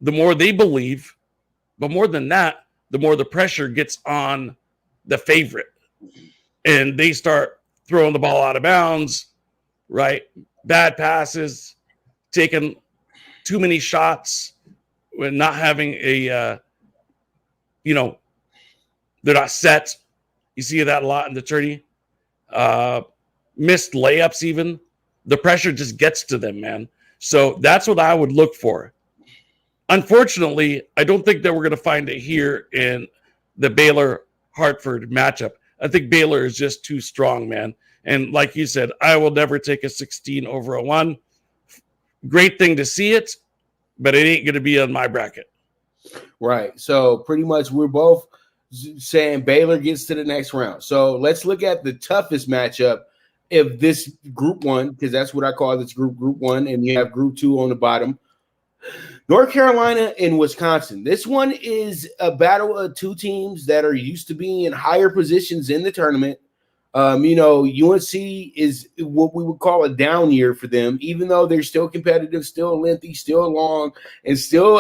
the more they believe, but more than that, the more the pressure gets on the favorite. And they start throwing the ball out of bounds, right? Bad passes, taking too many shots, when not having a, they're not set. You see that a lot in the tourney. Missed layups even. The pressure just gets to them, man. So that's what I would look for. Unfortunately, I don't think that we're going to find it here in the Baylor-Hartford matchup. I think Baylor is just too strong, man. And like you said, I will never take a 16 over a 1. Great thing to see it, but it ain't going to be on my bracket. Right. So pretty much we're both saying Baylor gets to the next round. So let's look at the toughest matchup of this group 1, because that's what I call this group 1, and you have group 2 on the bottom. North Carolina and Wisconsin. This one is a battle of 2 teams that are used to being in higher positions in the tournament. UNC is what we would call a down year for them, even though they're still competitive, still lengthy, still long, and still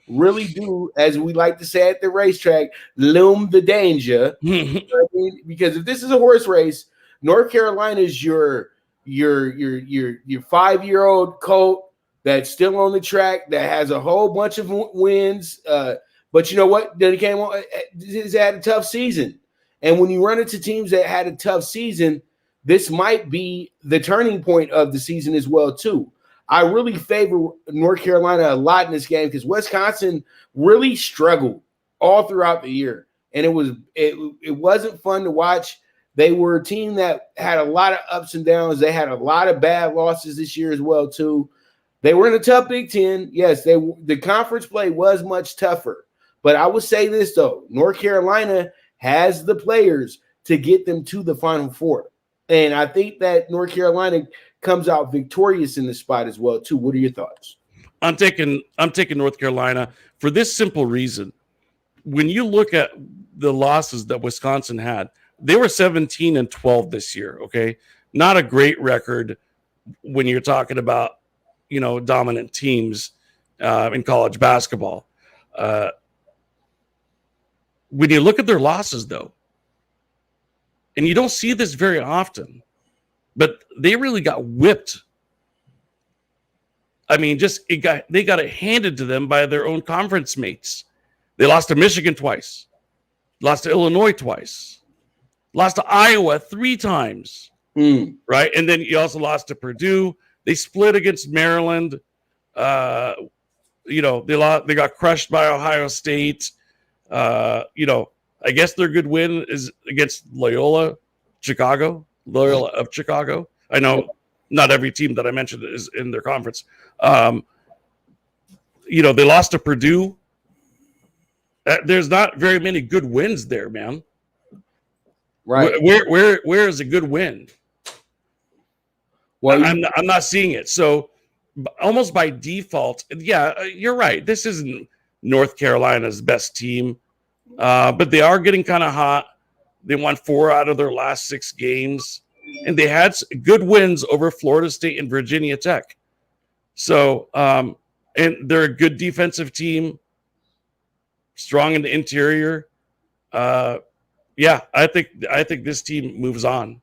really do, as we like to say at the racetrack, loom the danger. Because if this is a horse race, North Carolina is your 5-year-old colt that's still on the track, that has a whole bunch of wins. But you know what? Then he came on. He's had a tough season. And when you run into teams that had a tough season, this might be the turning point of the season as well, too. I really favor North Carolina a lot in this game because Wisconsin really struggled all throughout the year. And it wasn't fun to watch. They were a team that had a lot of ups and downs. They had a lot of bad losses this year as well, too. They were in a tough Big Ten. Yes, the conference play was much tougher. But I would say this, though. North Carolina has the players to get them to the Final Four. And I think that North Carolina comes out victorious in this spot as well, too. What are your thoughts? I'm taking North Carolina for this simple reason. When you look at the losses that Wisconsin had, they were 17-12 this year, okay? Not a great record when you're talking about, dominant teams in college basketball. When you look at their losses, though, and you don't see this very often, but they really got whipped. I mean, they got it handed to them by their own conference mates. They lost to Michigan twice, lost to Illinois twice, lost to Iowa 3 times, right? And then you also lost to Purdue. They split against Maryland. They got crushed by Ohio State. I guess their good win is against Loyola of Chicago. I know not every team that I mentioned is in their conference. They lost to Purdue. There's not very many good wins there, man. Right. Where is a good win? Well, I'm not seeing it. So almost by default, yeah, you're right. This isn't North Carolina's best team, but they are getting kind of hot. They won 4 out of their last 6 games, and they had good wins over Florida State and Virginia Tech. So, and they're a good defensive team, strong in the interior. Yeah, I think this team moves on.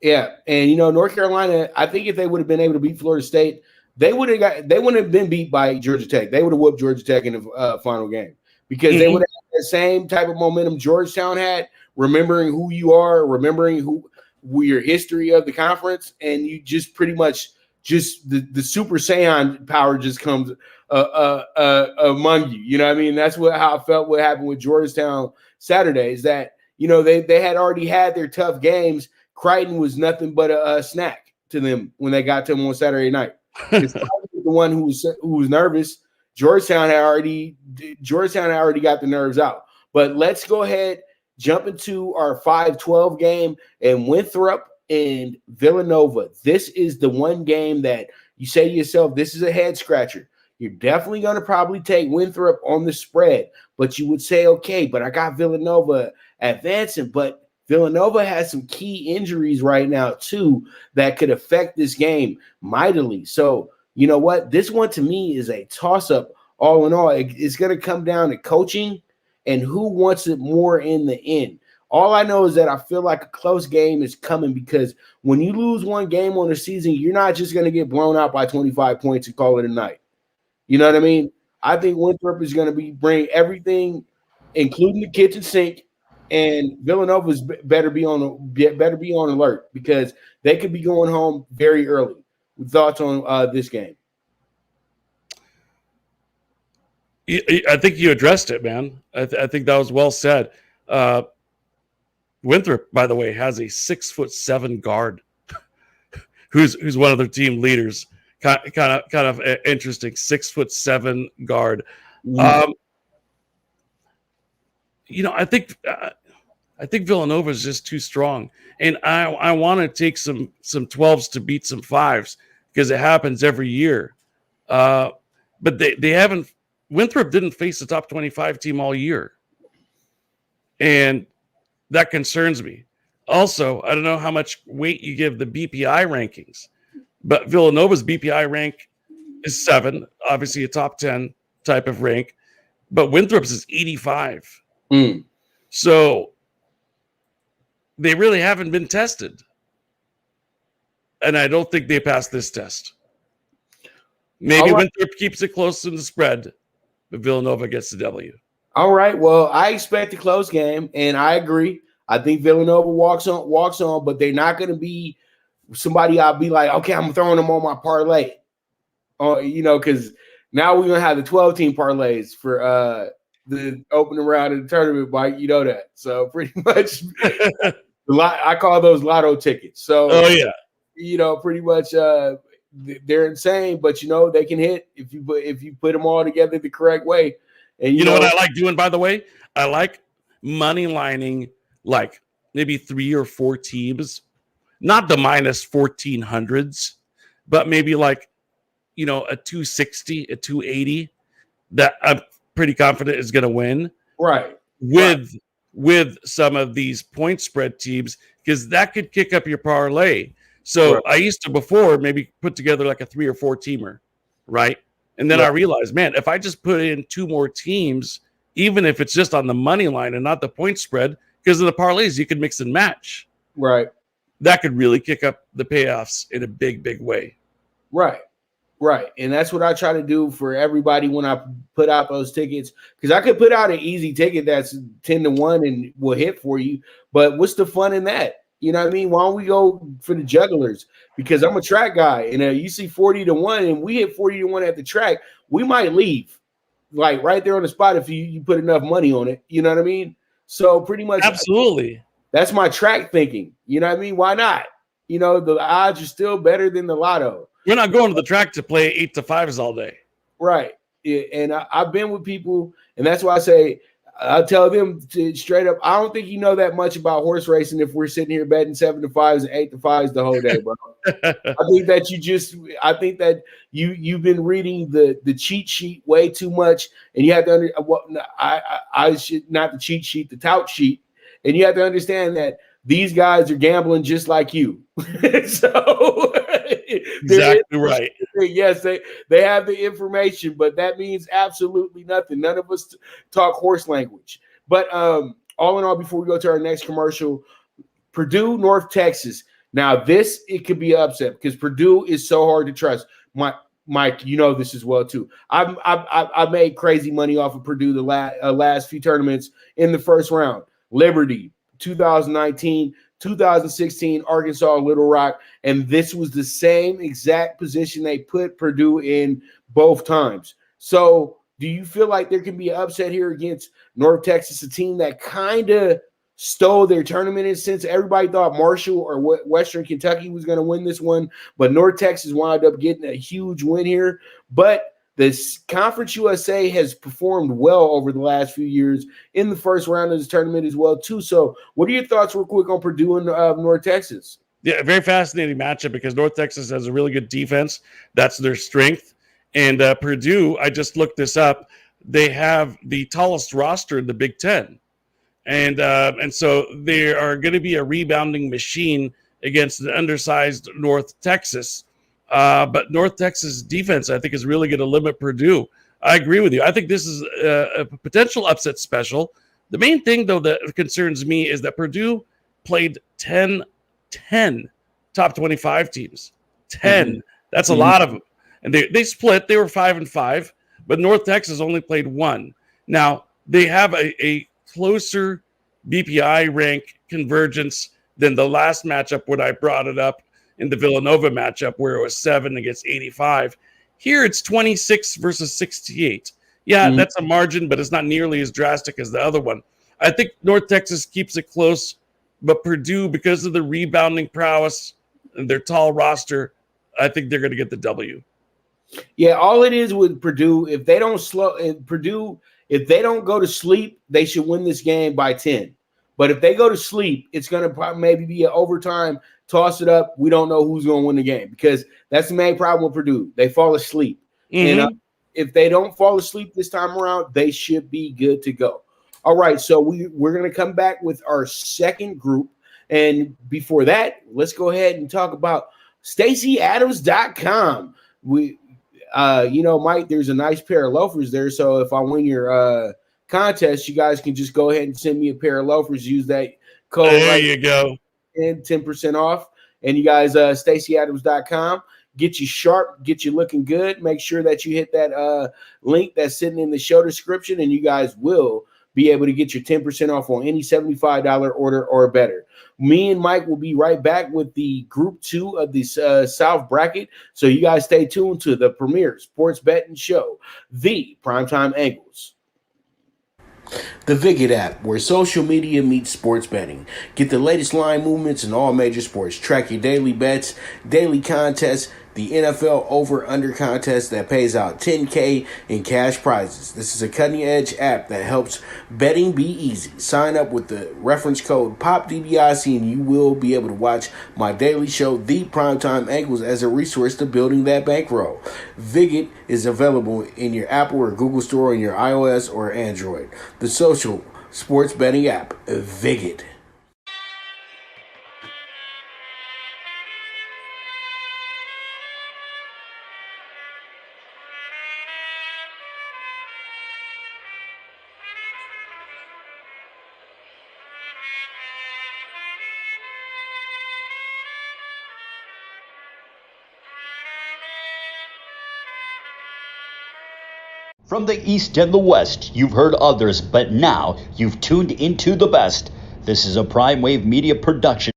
Yeah, and North Carolina, I think if they would have been able to beat Florida State, they wouldn't have been beat by Georgia Tech. They would have whooped Georgia Tech in the final game because they would have had the same type of momentum Georgetown had, remembering who you are, remembering who your history of the conference, and you just pretty much just the Super Saiyan power just comes among you. You know what I mean? That's how I felt what happened with Georgetown Saturday is that, they had already had their tough games. Crichton was nothing but a snack to them when they got to him on Saturday night. It's the one who was nervous. Georgetown had already got the nerves out. But let's go ahead, jump into our 5-12 game and Winthrop and Villanova. This is the one game that you say to yourself, this is a head scratcher. You're definitely going to probably take Winthrop on the spread, but you would say, okay, but I got Villanova advancing, but Villanova has some key injuries right now, too, that could affect this game mightily. So, you know what? This one, to me, is a toss-up all in all. It's going to come down to coaching and who wants it more in the end. All I know is that I feel like a close game is coming because when you lose one game on the season, you're not just going to get blown out by 25 points and call it a night. You know what I mean? I think Winthrop is going to bring everything, including the kitchen sink, and Villanova's better be on alert because they could be going home very early. Thoughts on this game? I think you addressed it, man. I think that was well said. Winthrop, by the way, has a 6'7" guard who's one of their team leaders. Kind of interesting. 6'7" guard. Mm-hmm. I think Villanova is just too strong, and I want to take some 12s to beat some 5s because it happens every year. But they haven't. Winthrop didn't face the top 25 team all year, and that concerns me. Also, I don't know how much weight you give the BPI rankings, but Villanova's BPI rank is 7, obviously a top 10 type of rank, but Winthrop's is 85. So they really haven't been tested. And I don't think they passed this test. Maybe right. Winthrop keeps it close in the spread, but Villanova gets the W. All right. Well, I expect a close game, and I agree. I think Villanova walks on, but they're not going to be somebody I'll be like, okay, I'm throwing them on my parlay. Because now we're going to have the 12-team parlays for the opening round of the tournament, Mike. You know that. So pretty much I call those lotto tickets. So, pretty much they're insane, but, they can hit if you put them all together the correct way. And you know what I like doing, by the way? I like money lining like maybe 3 or 4 teams, not the minus 1400s, but maybe like, a 260, a 280 that I'm pretty confident is going to win. Right. With some of these point spread teams, because that could kick up your parlay. So right. I used to before maybe put together like a 3 or 4 teamer, right? And then I realized, man, if I just put in 2 more teams, even if it's just on the money line and not the point spread, because of the parlays, you could mix and match. Right. That could really kick up the payoffs in a big, big way. Right. Right. And that's what I try to do for everybody when I put out those tickets. Because I could put out an easy ticket that's 10-1 and will hit for you. But what's the fun in that? You know what I mean? Why don't we go for the jugglers? Because I'm a track guy, and you see 40-1, and we hit 40-1 at the track, we might leave, like right there on the spot if you put enough money on it. You know what I mean? So pretty much, absolutely, that's my track thinking. You know what I mean? Why not? you know, the odds are still better than the lotto. We're not going to the track to play 8 to 5s all day. Right. Yeah, and I've been with people, and that's why I say, I tell them to straight up, I don't think you know that much about horse racing if we're sitting here betting 7 to 5s and 8 to 5s the whole day, bro. I think that you've been reading the cheat sheet way too much, and you have to I should not the cheat sheet, the tout sheet, and you have to understand that these guys are gambling just like you. So exactly right. Yes, they have the information, but that means absolutely nothing. None of us talk horse language. But all in all, before we go to our next commercial, Purdue, North Texas. Now, it could be an upset because Purdue is so hard to trust. Mike, you know this as well too. I made crazy money off of Purdue the last few tournaments in the first round. Liberty, 2019, 2016, Arkansas, Little Rock, and this was the same exact position they put Purdue in both times. So do you feel like there can be an upset here against North Texas, a team that kind of stole their tournament in since everybody thought Marshall or Western Kentucky was going to win this one, but North Texas wound up getting a huge win here. But this Conference USA has performed well over the last few years in the first round of this tournament as well, too. So what are your thoughts real quick on Purdue and North Texas? Yeah, very fascinating matchup because North Texas has a really good defense. That's their strength. And Purdue, I just looked this up, they have the tallest roster in the Big Ten. And so they are going to be a rebounding machine against an undersized North Texas. But North Texas defense, I think, is really going to limit Purdue. I agree with you. I think this is a potential upset special. The main thing, though, that concerns me is that Purdue played 10 top 25 teams. 10. Mm-hmm. That's a lot of them. And they split. They were 5-5, but North Texas only played 1. Now, they have a closer BPI rank convergence than the last matchup when I brought it up in the Villanova matchup where it was 7 against 85. Here it's 26 versus 68. Yeah, that's a margin, but it's not nearly as drastic as the other one. I think North Texas keeps it close, but Purdue, because of the rebounding prowess and their tall roster, I think they're going to get the W. Yeah, all it is with Purdue, if they don't go to sleep, they should win this game by 10. But if they go to sleep, it's going to maybe be an overtime, toss it up. We don't know who's going to win the game because that's the main problem with Purdue. They fall asleep. Mm-hmm. And if they don't fall asleep this time around, they should be good to go. All right, so we're going to come back with our second group. And before that, let's go ahead and talk about StaceyAdams.com. Mike, there's a nice pair of loafers there. So if I win your contest, you guys can just go ahead and send me a pair of loafers. Use that code. There you go. And 10% off. And you guys, StaceyAdams.com. Get you sharp, get you looking good. Make sure that you hit that link that's sitting in the show description, and you guys will be able to get your 10% off on any $75 order or better. Me and Mike will be right back with the Group 2 of this South bracket. So you guys stay tuned to the premier sports betting show, the Primetime Angles. The VTECH app, where social media meets sports betting. Get the latest line movements in all major sports. Track your daily bets, daily contests, the NFL over-under contest that pays out $10K in cash prizes. This is a cutting-edge app that helps betting be easy. Sign up with the reference code POPDBIC and you will be able to watch my daily show, The Primetime Angles, as a resource to building that bankroll. VTECH is available in your Apple or Google Store on your iOS or Android. The social sports betting app, VTECH. From the East and the West, you've heard others, but now you've tuned into the best. This is a Prime Wave Media production.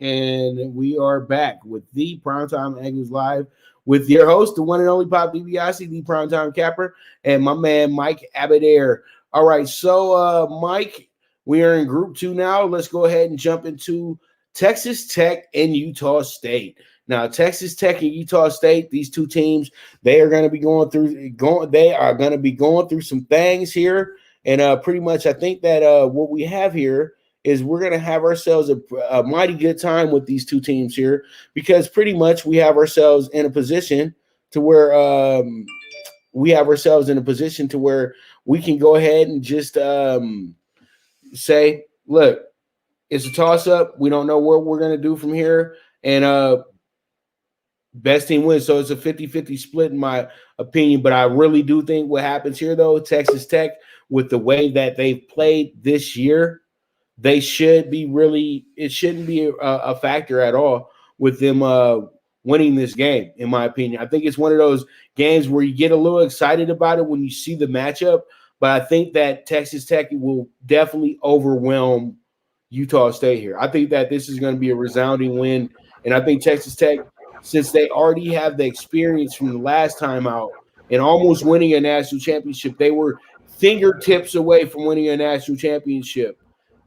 And we are back with the Primetime Angles Live with your host, the one and only Pop DiBiase, the Primetime Capper, and my man, Mike Abadir. All right, so, Mike, we are in Group 2 now. Let's go ahead and jump into Texas Tech and Utah State. Now, Texas Tech and Utah State, these two teams, they are going to be going through some things here. And pretty much I think that what we have here is we're going to have ourselves a mighty good time with these two teams here, because pretty much we have ourselves in a position to where we can go ahead and just say, look, it's a toss-up. We don't know what we're going to do from here. And best team wins. So it's a 50-50 split in my opinion. But I really do think what happens here, though, Texas Tech, with the way that they've played this year, they should be it shouldn't be a factor at all with them winning this game, in my opinion. I think it's one of those games where you get a little excited about it when you see the matchup, but I think that Texas Tech will definitely overwhelm Utah State here. I think that this is going to be a resounding win, and I think Texas Tech, since they already have the experience from the last time out and almost winning a national championship, they were fingertips away from winning a national championship.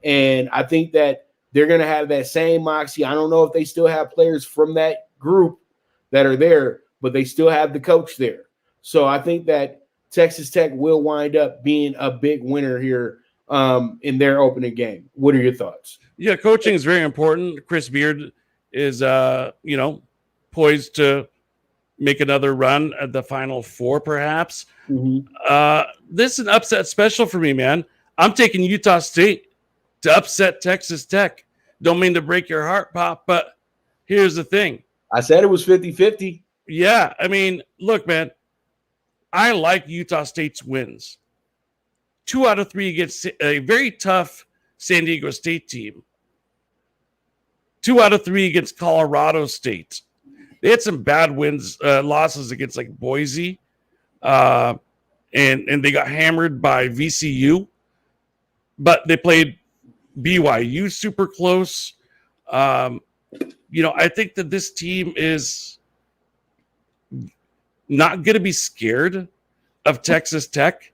And I think that they're going to have that same moxie. I don't know if they still have players from that group that are there, but they still have the coach there. So I think that Texas Tech will wind up being a big winner here in their opening game. What are your thoughts? Yeah, coaching is very important. Chris Beard is, poised to make another run at the Final Four, perhaps. Mm-hmm. This is an upset special for me, man. I'm taking Utah State to upset Texas Tech. Don't mean to break your heart, Pop, but here's the thing. I said it was 50-50. Yeah, I mean, look, man, I like Utah State's wins. 2 out of 3 against a very tough San Diego State team. 2 out of 3 against Colorado State. They had some bad losses against like Boise, and they got hammered by VCU, but they played BYU super close. I think that this team is not going to be scared of Texas Tech,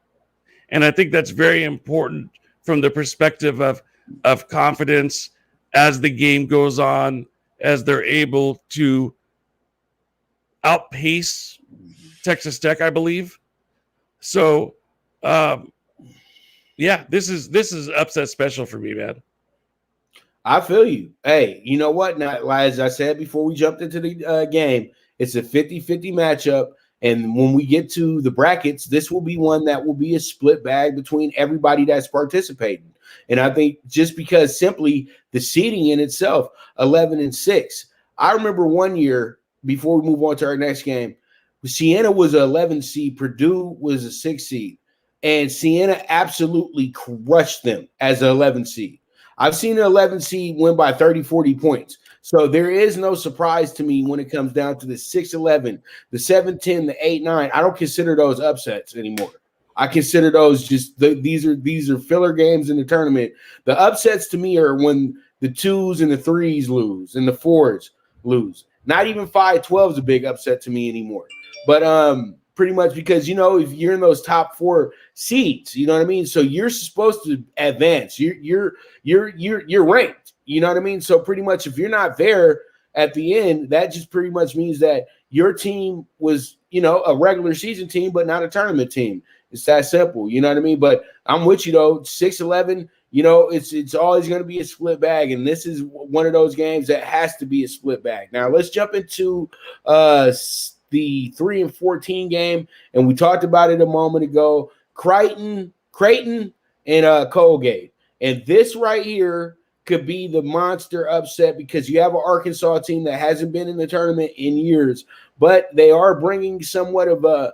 and I think that's very important from the perspective of confidence as the game goes on, as they're able to outpace Texas Tech, I believe. So, this is upset special for me, man. I feel you. Hey, you know what? Now, as I said before we jumped into the game, it's a 50-50 matchup. And when we get to the brackets, this will be one that will be a split bag between everybody that's participating. And I think just because simply the seeding in itself, 11-6. I remember one year, before we move on to our next game, Siena was an 11 seed, Purdue was a 6 seed, and Siena absolutely crushed them as an 11 seed. I've seen an 11 seed win by 30, 40 points. So there is no surprise to me when it comes down to the 6-11, the 7-10, the 8-9. I don't consider those upsets anymore. I consider those just these are filler games in the tournament. The upsets to me are when the 2s and the 3s lose and the 4s lose. Not even 5-12 is a big upset to me anymore. But pretty much because, if you're in those top 4 seeds, you know what I mean? So you're supposed to advance. You're ranked. You know what I mean? So pretty much if you're not there at the end, that just pretty much means that your team was, a regular season team, but not a tournament team. It's that simple. You know what I mean? But I'm with you, though. 6-11, it's always going to be a split bag. And this is one of those games that has to be a split bag. Now, let's jump into the 3-14 game. And we talked about it a moment ago. Creighton, and Colgate. And this right here could be the monster upset because you have an Arkansas team that hasn't been in the tournament in years, but they are bringing somewhat of a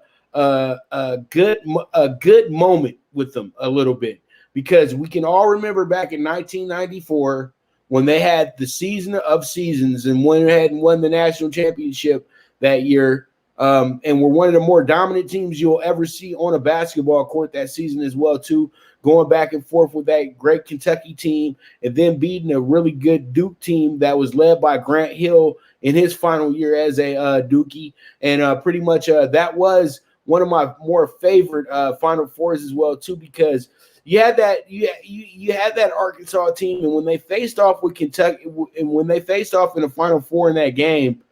good moment with them a little bit, because we can all remember back in 1994 when they had the season of seasons and went ahead and won the national championship that year. And we're one of the more dominant teams you'll ever see on a basketball court that season as well, too. Going back and forth with that great Kentucky team and then beating a really good Duke team that was led by Grant Hill in his final year as a Dookie. And pretty much that was one of my more favorite Final Fours as well, too, because you had that you had that Arkansas team, and when they faced off with Kentucky, and when they faced off in the Final Four in that game,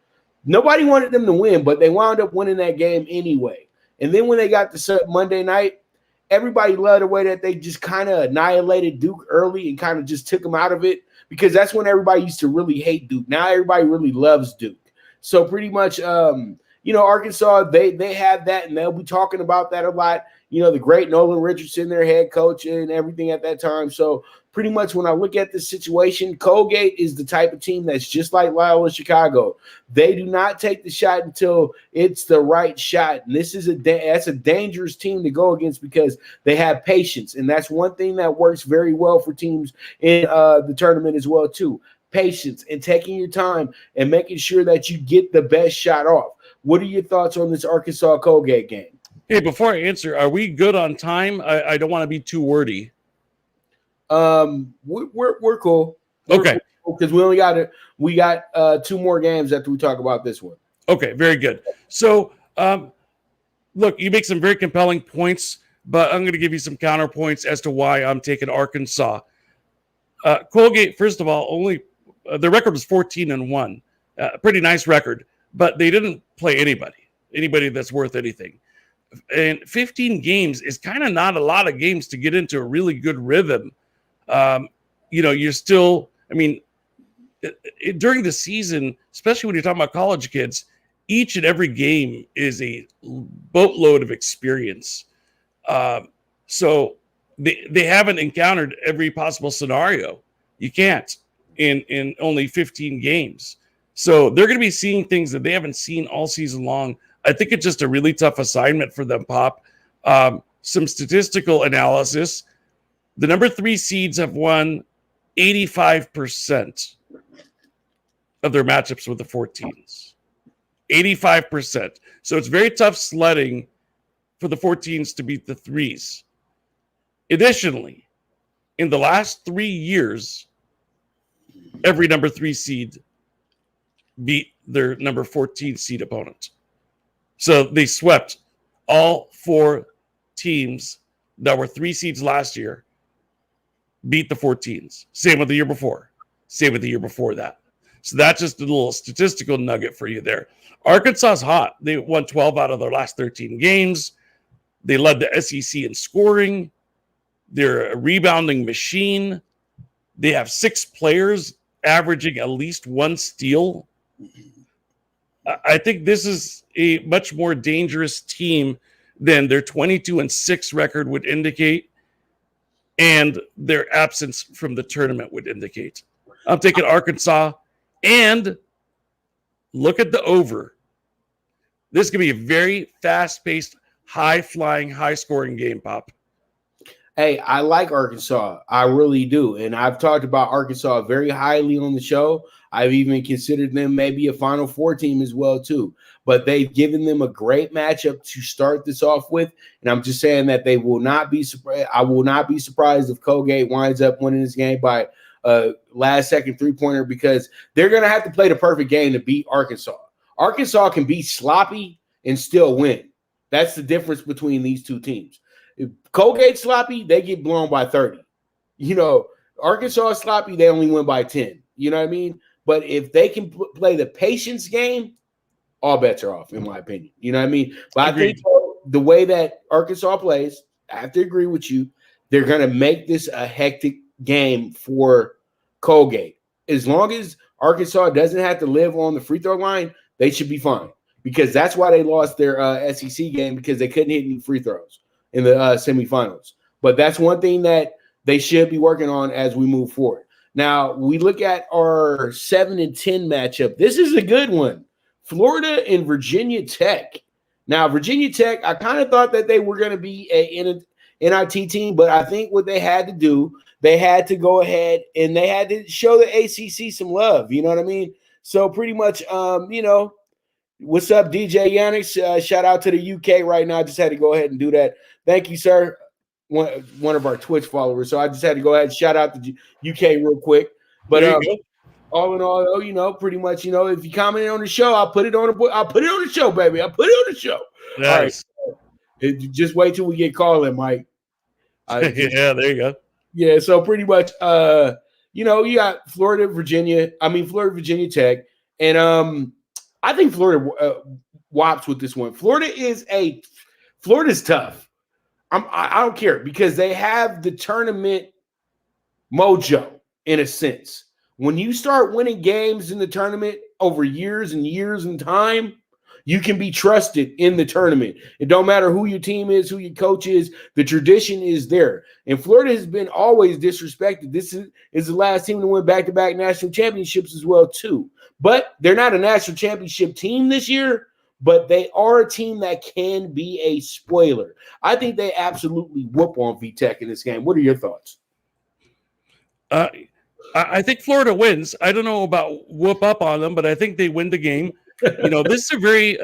nobody wanted them to win, but they wound up winning that game anyway. And then when they got to Monday night, everybody loved the way that they just kind of annihilated Duke early and kind of just took them out of it, because that's when everybody used to really hate Duke. Now everybody really loves Duke. So pretty much, Arkansas, they have that, and they'll be talking about that a lot. The great Nolan Richardson, their head coach, and everything at that time. So pretty much when I look at this situation, Colgate is the type of team that's just like Loyola Chicago. They do not take the shot until it's the right shot. And this is that's a dangerous team to go against because they have patience. And that's one thing that works very well for teams in the tournament as well, too. Patience and taking your time and making sure that you get the best shot off. What are your thoughts on this Arkansas Colgate game? Hey, before I answer, are we good on time? I don't want to be too wordy. We're cool. Okay, because we got 2 more games after we talk about this one. Okay, very good. So, look, you make some very compelling points, but I'm going to give you some counterpoints as to why I'm taking Arkansas. Colgate, first of all, their record was 14-1, pretty nice record, but they didn't play anybody that's worth anything. And 15 games is kind of not a lot of games to get into a really good rhythm. You're still, during the season, especially when you're talking about college kids, each and every game is a boatload of experience. So they haven't encountered every possible scenario. You can't in only 15 games. So they're going to be seeing things that they haven't seen all season long. I think it's just a really tough assignment for them, Pop. Some statistical analysis. The number 3 seeds have won 85% of their matchups with the 14s. 85%. So it's very tough sledding for the 14s to beat the 3s. Additionally, in the last 3 years, every number 3 seed beat their number 14 seed opponent. So they swept all 4 teams that were 3 seeds last year, beat the 14s. Same with the year before. Same with the year before that. So that's just a little statistical nugget for you there. Arkansas's hot. They won 12 out of their last 13 games. They led the SEC in scoring. They're a rebounding machine. They have 6 players averaging at least 1 steal. I think this is a much more dangerous team than their 22-6 record would indicate, and their absence from the tournament would indicate. I'm taking Arkansas, and look at the over. This could be a very fast-paced, high-flying, high-scoring game, Pop. Hey, I like Arkansas. I really do. And I've talked about Arkansas very highly on the show. I've even considered them maybe a Final Four team as well, too. But they've given them a great matchup to start this off with. And I'm just saying that they will not be surprised. I will not be surprised if Colgate winds up winning this game by a last-second three-pointer, because they're going to have to play the perfect game to beat Arkansas. Arkansas can be sloppy and still win. That's the difference between these two teams. If Colgate's sloppy, they get blown by 30. Arkansas is sloppy, they only win by 10. You know what I mean? But if they can play the patience game, all bets are off, in my opinion. You know what I mean? But I think the way that Arkansas plays, I have to agree with you, they're going to make this a hectic game for Colgate. As long as Arkansas doesn't have to live on the free throw line, they should be fine, because that's why they lost their SEC game, because they couldn't hit any free throws in the semifinals. But that's one thing that they should be working on as we move forward. Now, we look at our 7-10 matchup. This is a good one. Florida and Virginia Tech. Now, Virginia Tech, I kind of thought that they were going to be an NIT team, but I think what they had to do, they had to go ahead and they had to show the ACC some love. You know what I mean? So pretty much, What's up, DJ Yannick? Shout out to the UK right now. I just had to go ahead and do that. Thank you, sir. One of our Twitch followers. So I just had to go ahead and shout out the UK real quick. But all in all, though, you know, pretty much, you know, if you comment on the show, I'll put it on the show, baby. I'll put it on the show. Nice. All right. Just wait till we get calling, Mike. Yeah, there you go. Yeah, so pretty much, you know, you got Florida, Virginia Tech, and I think Florida whops with this one. Florida's tough. I don't care because they have the tournament mojo in a sense. When you start winning games in the tournament over years and years and time, you can be trusted in the tournament. It don't matter who your team is, who your coach is. The tradition is there. And Florida has been always disrespected. This is the last team to win back-to-back national championships as well, too. But they're not a national championship team this year, but they are a team that can be a spoiler. I think they absolutely whoop on VTECH in this game. What are your thoughts? I think Florida wins. I don't know about whoop up on them, but I think they win the game. You know, this is a very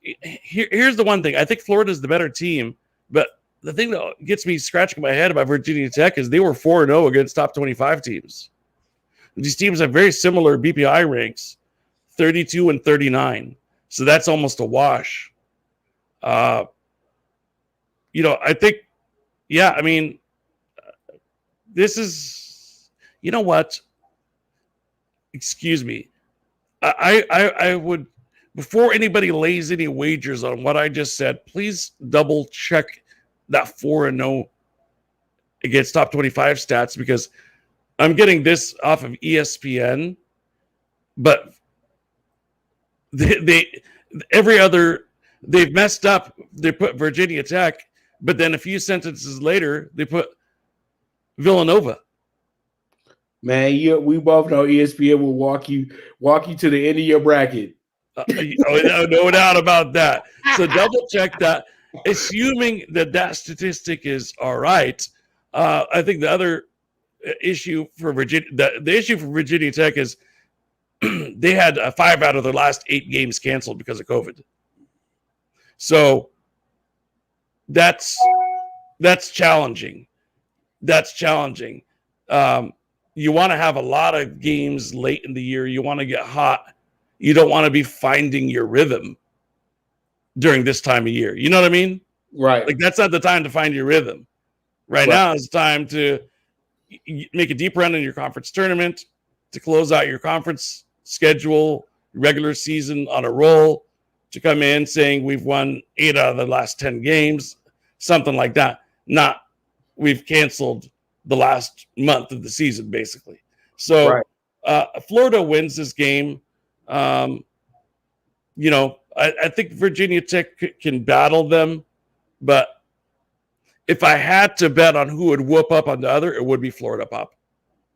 here's the one thing. I think Florida is the better team, but the thing that gets me scratching my head about Virginia Tech is they were 4-0 against top 25 teams. These teams have very similar BPI ranks, 32 and 39. So that's almost a wash. You know, I think, yeah, I mean, this is, you know what? Excuse me. I would, before anybody lays any wagers on what I just said, please double check that 4-0 against top 25 stats, because I'm getting this off of ESPN, but they've messed up. They put Virginia Tech, but then a few sentences later, they put Villanova. Man, we both know ESPN will walk you to the end of your bracket. No doubt about that. So double check that. Assuming that statistic is all right, I think the other issue for Virginia, the issue for Virginia Tech is they had 5 out of their last 8 games canceled because of COVID. So that's challenging. That's challenging. You want to have a lot of games late in the year. You want to get hot. You don't want to be finding your rhythm during this time of year. You know what I mean? Right. Like, that's not the time to find your rhythm. Right now is the time to make a deep run in your conference tournament, to close out your conference schedule, regular season on a roll, to come in saying we've won 8 out of the last 10 games, something like that. Not we've canceled the last month of the season, basically. So Florida wins this game. You know, I think Virginia Tech can battle them, but if I had to bet on who would whoop up on the other, it would be Florida Pop.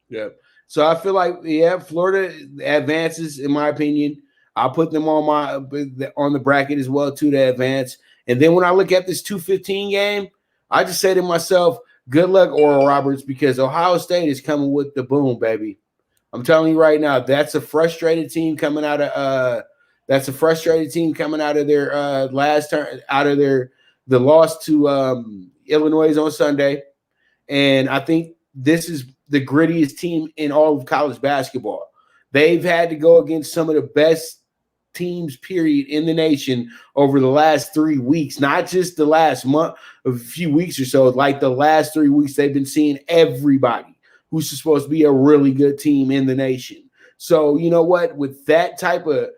Yeah. So I feel like, Florida advances, in my opinion. I'll put them on the bracket as well, too, to advance. And then when I look at this 2-15 game, I just say to myself, good luck, Oral Roberts, because Ohio State is coming with the boom, baby. I'm telling you right now, that's a frustrated team coming out of their last turn, out of the loss to Illinois on Sunday. And I think this is the grittiest team in all of college basketball. They've had to go against some of the best teams, period, in the nation over the last 3 weeks, not just the last month, a few weeks or so. Like the last 3 weeks, they've been seeing everybody who's supposed to be a really good team in the nation. So, you know what? With that type of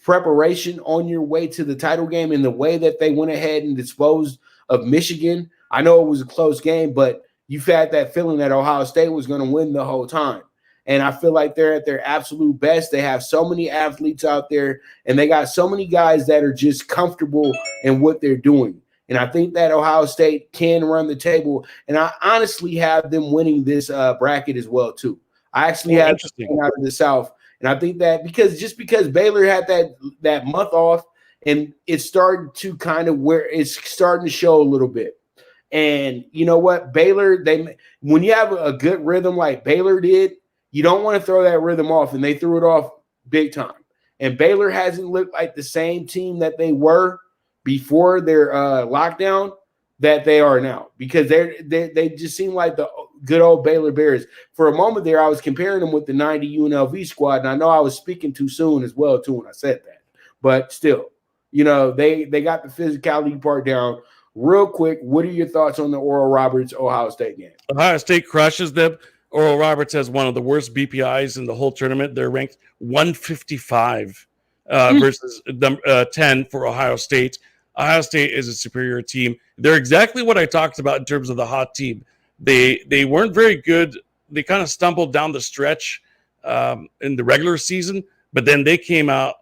preparation on your way to the title game and the way that they went ahead and disposed of Michigan, I know it was a close game, but you've had that feeling that Ohio State was going to win the whole time. And I feel like they're at their absolute best. They have so many athletes out there, and they got so many guys that are just comfortable in what they're doing. And I think that Ohio State can run the table. And I honestly have them winning this bracket as well, too. I actually have them out of the South. And I think that because Baylor had that month off, and it's starting to kind of where it's starting to show a little bit. And you know what? Baylor, when you have a good rhythm like Baylor did, you don't want to throw that rhythm off, and they threw it off big time. and Baylor hasn't looked like the same team that they were before their lockdown that they are now, because they just seem like the good old Baylor Bears. For a moment there, I was comparing them with the 90 UNLV squad, and I know I was speaking too soon as well, too, when I said that. But still, they got the physicality part down. Real quick, what are your thoughts on the Oral Roberts Ohio State game? Ohio State crushes them. Oral Roberts has one of the worst BPIs in the whole tournament. They're ranked 155 versus 10 for Ohio State. Ohio State is a superior team. They're exactly what I talked about in terms of the hot team. They weren't very good. They kind of stumbled down the stretch in the regular season, but then they came out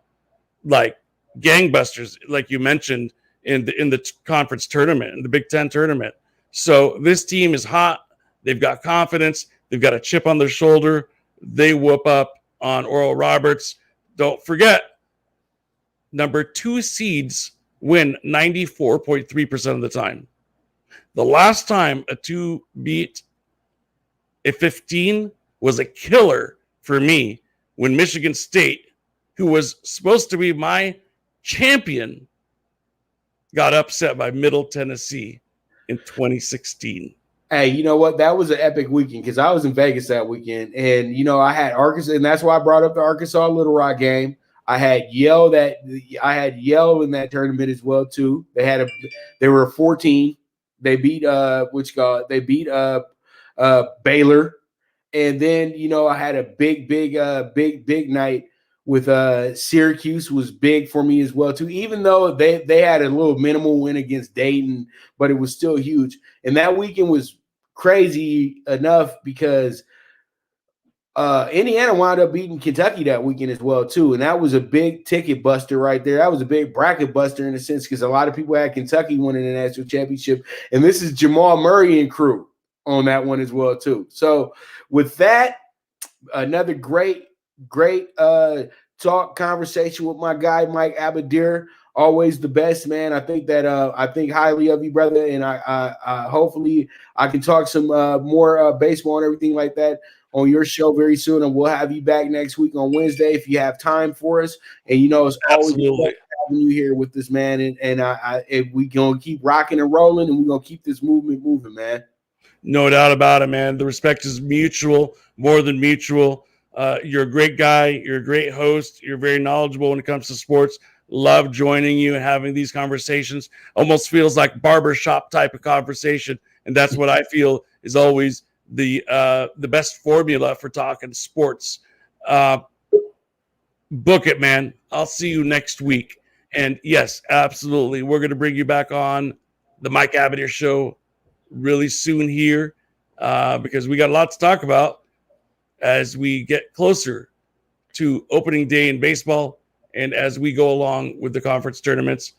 like gangbusters, like you mentioned, in the conference tournament, in the Big Ten tournament. So this team is hot. They've got confidence. They've got a chip on their shoulder. They whoop up on Oral Roberts. Don't forget, number 2 seeds win 94.3% of the time. The last time a 2 beat a 15 was a killer for me when Michigan State, who was supposed to be my champion, got upset by Middle Tennessee in 2016. Hey, you know what? That was an epic weekend because I was in Vegas that weekend, and I had Arkansas, and that's why I brought up the Arkansas Little Rock game. I had Yale in that tournament as well too. They were 14. They beat Baylor, and then I had a big night with Syracuse was big for me as well too. Even though they had a little minimal win against Dayton, but it was still huge. And that weekend was crazy enough because Indiana wound up beating Kentucky that weekend as well too, and that was a big ticket buster right there. That was a big bracket buster in a sense because a lot of people had Kentucky winning the national championship, and this is Jamal Murray and crew on that one as well too. So with that, another great talk conversation with my guy Mike Abadir. Always the best, man. I think highly of you, brother, and I hopefully I can talk some more baseball and everything like that on your show very soon, and we'll have you back next week on Wednesday if you have time for us. And it's always having you here with this, man. And we gonna keep rocking and rolling, and we're gonna keep this movement moving, man. No doubt about it, man. The respect is mutual, more than mutual. You're a great guy. You're a great host. You're very knowledgeable when it comes to sports. Love joining you and having these conversations. Almost feels like barbershop type of conversation, and that's what I feel is always the best formula for talking sports. Book it, man. I'll see you next week. And yes, absolutely, we're going to bring you back on the Mike Abadir Show really soon here because we got a lot to talk about as we get closer to opening day in baseball. And as we go along with the conference tournaments,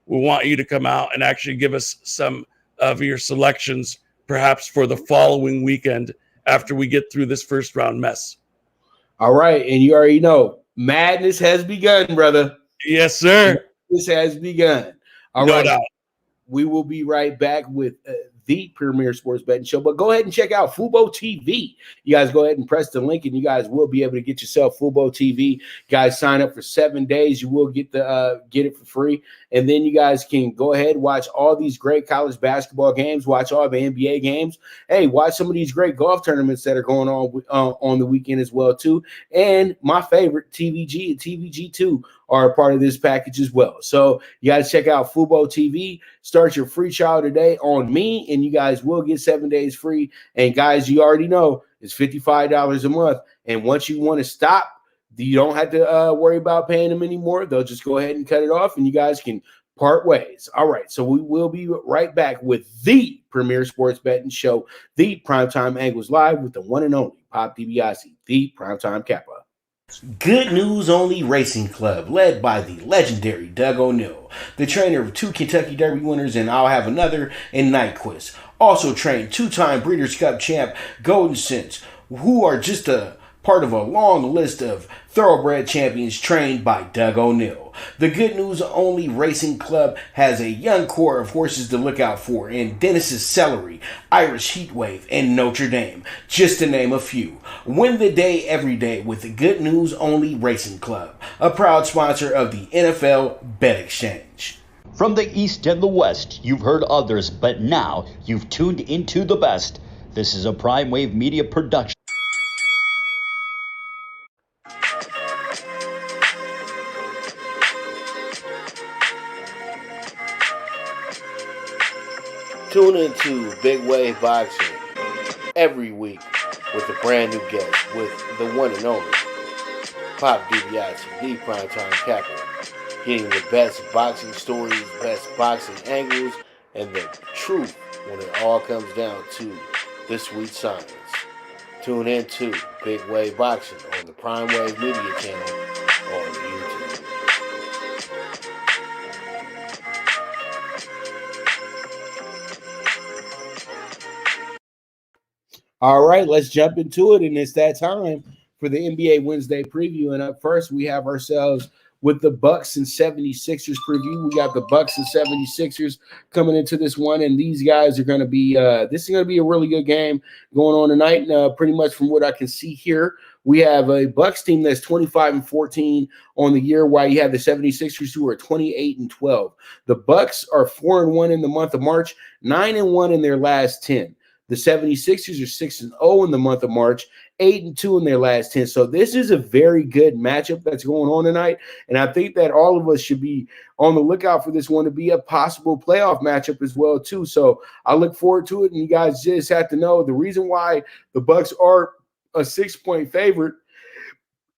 we want you to come out and actually give us some of your selections, perhaps for the following weekend after we get through this first round mess. All right. And you already know, madness has begun, brother. Yes, sir. This has begun. All no right. doubt. We will be right back with the premier sports betting show. But go ahead and check out Fubo TV. You guys go ahead and press the link, and you guys will be able to get yourself Fubo TV. Guys, sign up for 7 days. You will get it for free. And then you guys can go ahead and watch all these great college basketball games, watch all the NBA games. Hey, watch some of these great golf tournaments that are going on the weekend as well, too. And my favorite, TVG and TVG2 are a part of this package as well. So you guys check out Fubo TV. Start your free trial today on me, and you guys will get 7 days free. And guys, you already know it's $55 a month. And once you want to stop, you don't have to worry about paying them anymore. They'll just go ahead and cut it off, and you guys can part ways. All right, so we will be right back with the premier sports betting show, the Primetime Angles Live, with the one and only Pop DiBiase, the Primetime Kappa. Good News Only Racing Club, led by the legendary Doug O'Neill, the trainer of 2 Kentucky Derby winners, and I'll have another in Nyquist. Also trained 2-time Breeders' Cup champ Golden Sense, who are just a part of a long list of thoroughbred champions trained by Doug O'Neill. The Good News Only Racing Club has a young core of horses to look out for in Dennis's Celery, Irish Heatwave, and Notre Dame, just to name a few. Win the day every day with the Good News Only Racing Club, a proud sponsor of the NFL Bet Exchange. From the East and the West, you've heard others, but now you've tuned into the best. This is a Prime Wave Media production. Tune into Big Wave Boxing every week with a brand new guest with the one and only Pop DiBiase, the PrimeTime Capper, getting the best boxing stories, best boxing angles, and the truth when it all comes down to the sweet science. Tune in to Big Wave Boxing on the Prime Wave Media channel on YouTube. All right, let's jump into it, and it's that time for the NBA Wednesday preview. And up first, we have ourselves with the Bucks and 76ers preview. We got the Bucks and 76ers coming into this one, and these guys are going to be this is going to be a really good game going on tonight. Pretty much from what I can see here, we have a Bucks team that's 25-14 on the year, while you have the 76ers who are 28-12. The Bucks are 4-1 in the month of March, 9-1 in their last 10. The 76ers are 6-0 in the month of March, 8-2 in their last 10. So this is a very good matchup that's going on tonight. And I think that all of us should be on the lookout for this one to be a possible playoff matchup as well, too. So I look forward to it. And you guys just have to know the reason why the Bucks are a 6-point favorite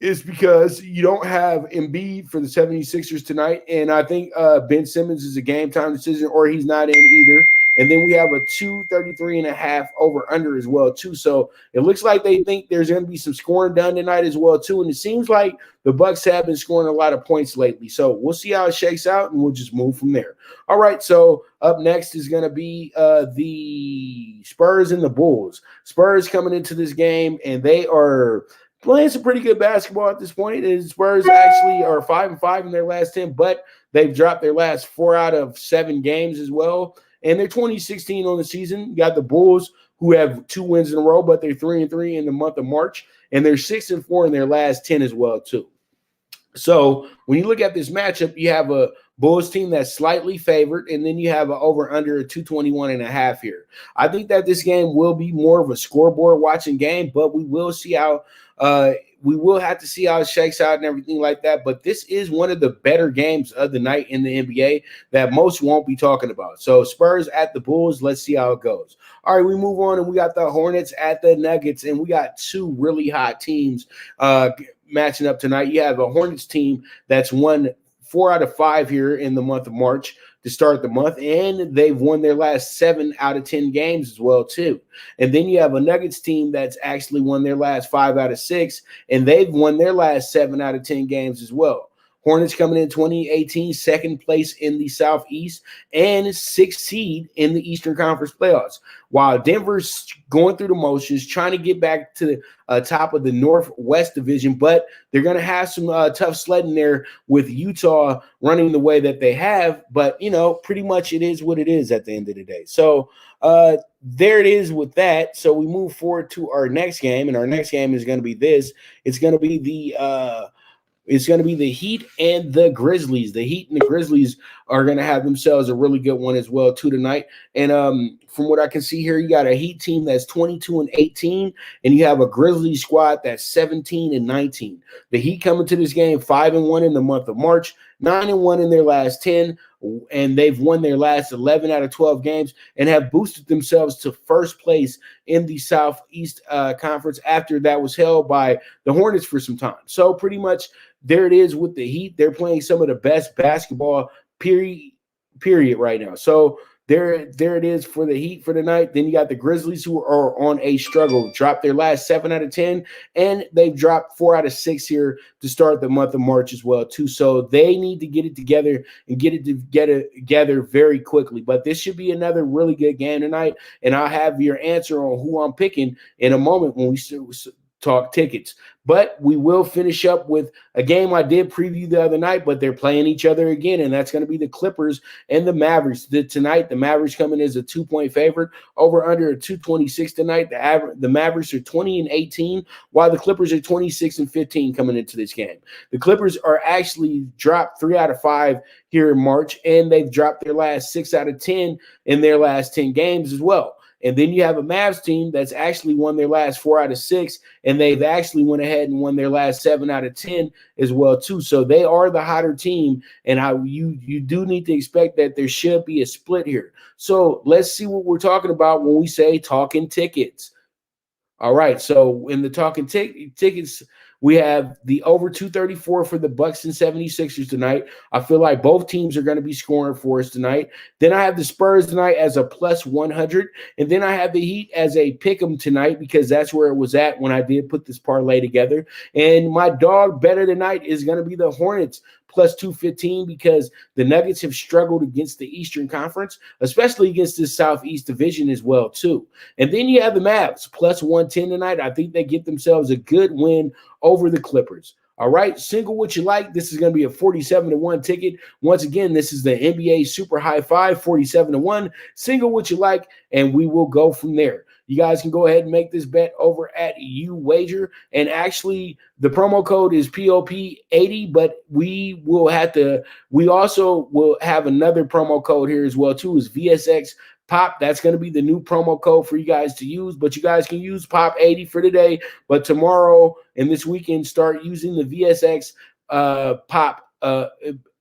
is because you don't have Embiid for the 76ers tonight. And I think Ben Simmons is a game time decision, or he's not in either. And then we have a 233.5 over under as well, too. So it looks like they think there's going to be some scoring done tonight as well, too. And it seems like the Bucks have been scoring a lot of points lately. So we'll see how it shakes out, and we'll just move from there. All right, so up next is going to be the Spurs and the Bulls. Spurs coming into this game, and they are playing some pretty good basketball at this point. And Spurs actually are 5-5 in their last 10, but they've dropped their last 4 out of 7 games as well. And they're 20-16 on the season. You got the Bulls, who have 2 wins in a row, but they're 3-3 in the month of March. And they're 6-4 in their last 10 as well, too. So when you look at this matchup, you have a Bulls team that's slightly favored, and then you have an over-under of 221.5 here. I think that this game will be more of a scoreboard watching game, but we will see how we will have to see how it shakes out and everything like that. But this is one of the better games of the night in the NBA that most won't be talking about. So Spurs at the Bulls, let's see how it goes. All right, we move on, and we got the Hornets at the Nuggets, and we got 2 really hot teams matching up tonight. You have a Hornets team that's won 4 out of 5 here in the month of March to start the month, and they've won their last 7 out of 10 games as well, too. And then you have a Nuggets team that's actually won their last 5 out of 6, and they've won their last 7 out of 10 games as well. Hornets coming in 2018, second place in the Southeast, and 6th seed in the Eastern Conference playoffs. While Denver's going through the motions, trying to get back to the top of the Northwest Division, but they're going to have some tough sledding there with Utah running the way that they have. But, you know, pretty much it is what it is at the end of the day. So there it is with that. So we move forward to our next game, and our next game is going to be this. It's going to be the Heat and the Grizzlies. The Heat and the Grizzlies are going to have themselves a really good one as well, too, tonight. And from what I can see here, you got a Heat team that's 22-18, and you have a Grizzlies squad that's 17-19. The Heat coming to this game 5-1 in the month of March, 9-1 in their last 10, and they've won their last 11 out of 12 games and have boosted themselves to first place in the Southeast Conference after that was held by the Hornets for some time. So pretty much there it is with the Heat. They're playing some of the best basketball period right now. So there it is for the Heat for tonight. Then you got the Grizzlies, who are on a struggle, dropped their last 7 out of 10, and they've dropped 4 out of 6 here to start the month of March as well, too. So they need to get it together and get it together very quickly. But this should be another really good game tonight, and I'll have your answer on who I'm picking in a moment when we talk tickets. But we will finish up with a game I did preview the other night, but they're playing each other again, and that's going to be the Clippers and the Mavericks. Tonight, the Mavericks coming as a 2-point favorite, over under a 226 tonight. The Mavericks are 20-18, while the Clippers are 26-15 coming into this game. The Clippers are actually dropped 3 out of 5 here in March, and they've dropped their last 6 out of 10 in their last 10 games as well. And then you have a Mavs team that's actually won their last 4 out of 6, and they've actually went ahead and won their last 7 out of 10 as well too. So they are the hotter team, and you do need to expect that there should be a split here. So let's see what we're talking about when we say talking tickets. All right, so in the talking tickets, we have the over 234 for the Bucks and 76ers tonight. I feel like both teams are going to be scoring for us tonight. Then I have the Spurs tonight as a plus 100. And then I have the Heat as a pick 'em tonight because that's where it was at when I did put this parlay together. And my dog better tonight is going to be the Hornets plus 215 because the Nuggets have struggled against the Eastern Conference, especially against the Southeast Division as well too. And then you have the Mavs plus 110 tonight. I think they get themselves a good win over the Clippers. All right, single what you like. This is going to be a 47-1 ticket. Once again, this is the NBA Super High Five, 47-1. Single what you like, and we will go from there. You guys can go ahead and make this bet over at YOUWAGER. And actually, the promo code is POP80, but we also will have another promo code here as well, too, is VSX Pop. That's going to be the new promo code for you guys to use, but you guys can use Pop80 for today. But tomorrow and this weekend, start using the VSX Pop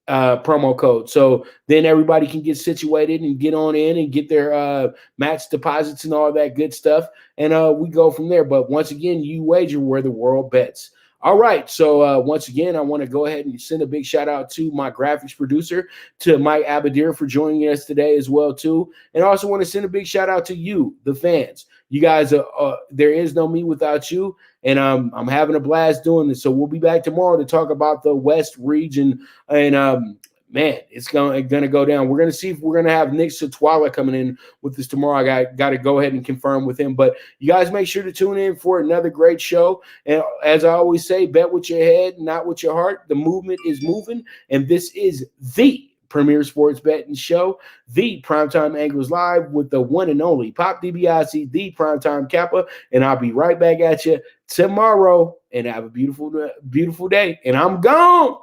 promo code. So then everybody can get situated and get on in and get their match deposits and all that good stuff. And we go from there. But once again, YOUWAGER where the world bets. All right. So once again, I want to go ahead and send a big shout out to my graphics producer, to Mike Abadir, for joining us today as well, too. And I also want to send a big shout out to you, the fans. You guys, there is no me without you. And I'm having a blast doing this. So we'll be back tomorrow to talk about the West region. And man, it's gonna go down. We're gonna see if we're gonna have Nick Satwala coming in with us tomorrow. I got to go ahead and confirm with him. But you guys make sure to tune in for another great show. And as I always say, bet with your head, not with your heart. The movement is moving, and this is the premier sports betting show, the Primetime Angles Live, with the one and only Pop DiBiase, the Primetime Kappa. And I'll be right back at you tomorrow. And have a beautiful, beautiful day. And I'm gone.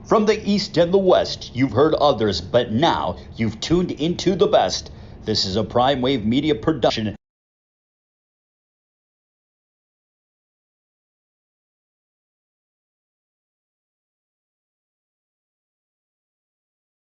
From the East and the West, you've heard others, but now you've tuned into the best. This is a Prime Wave Media production.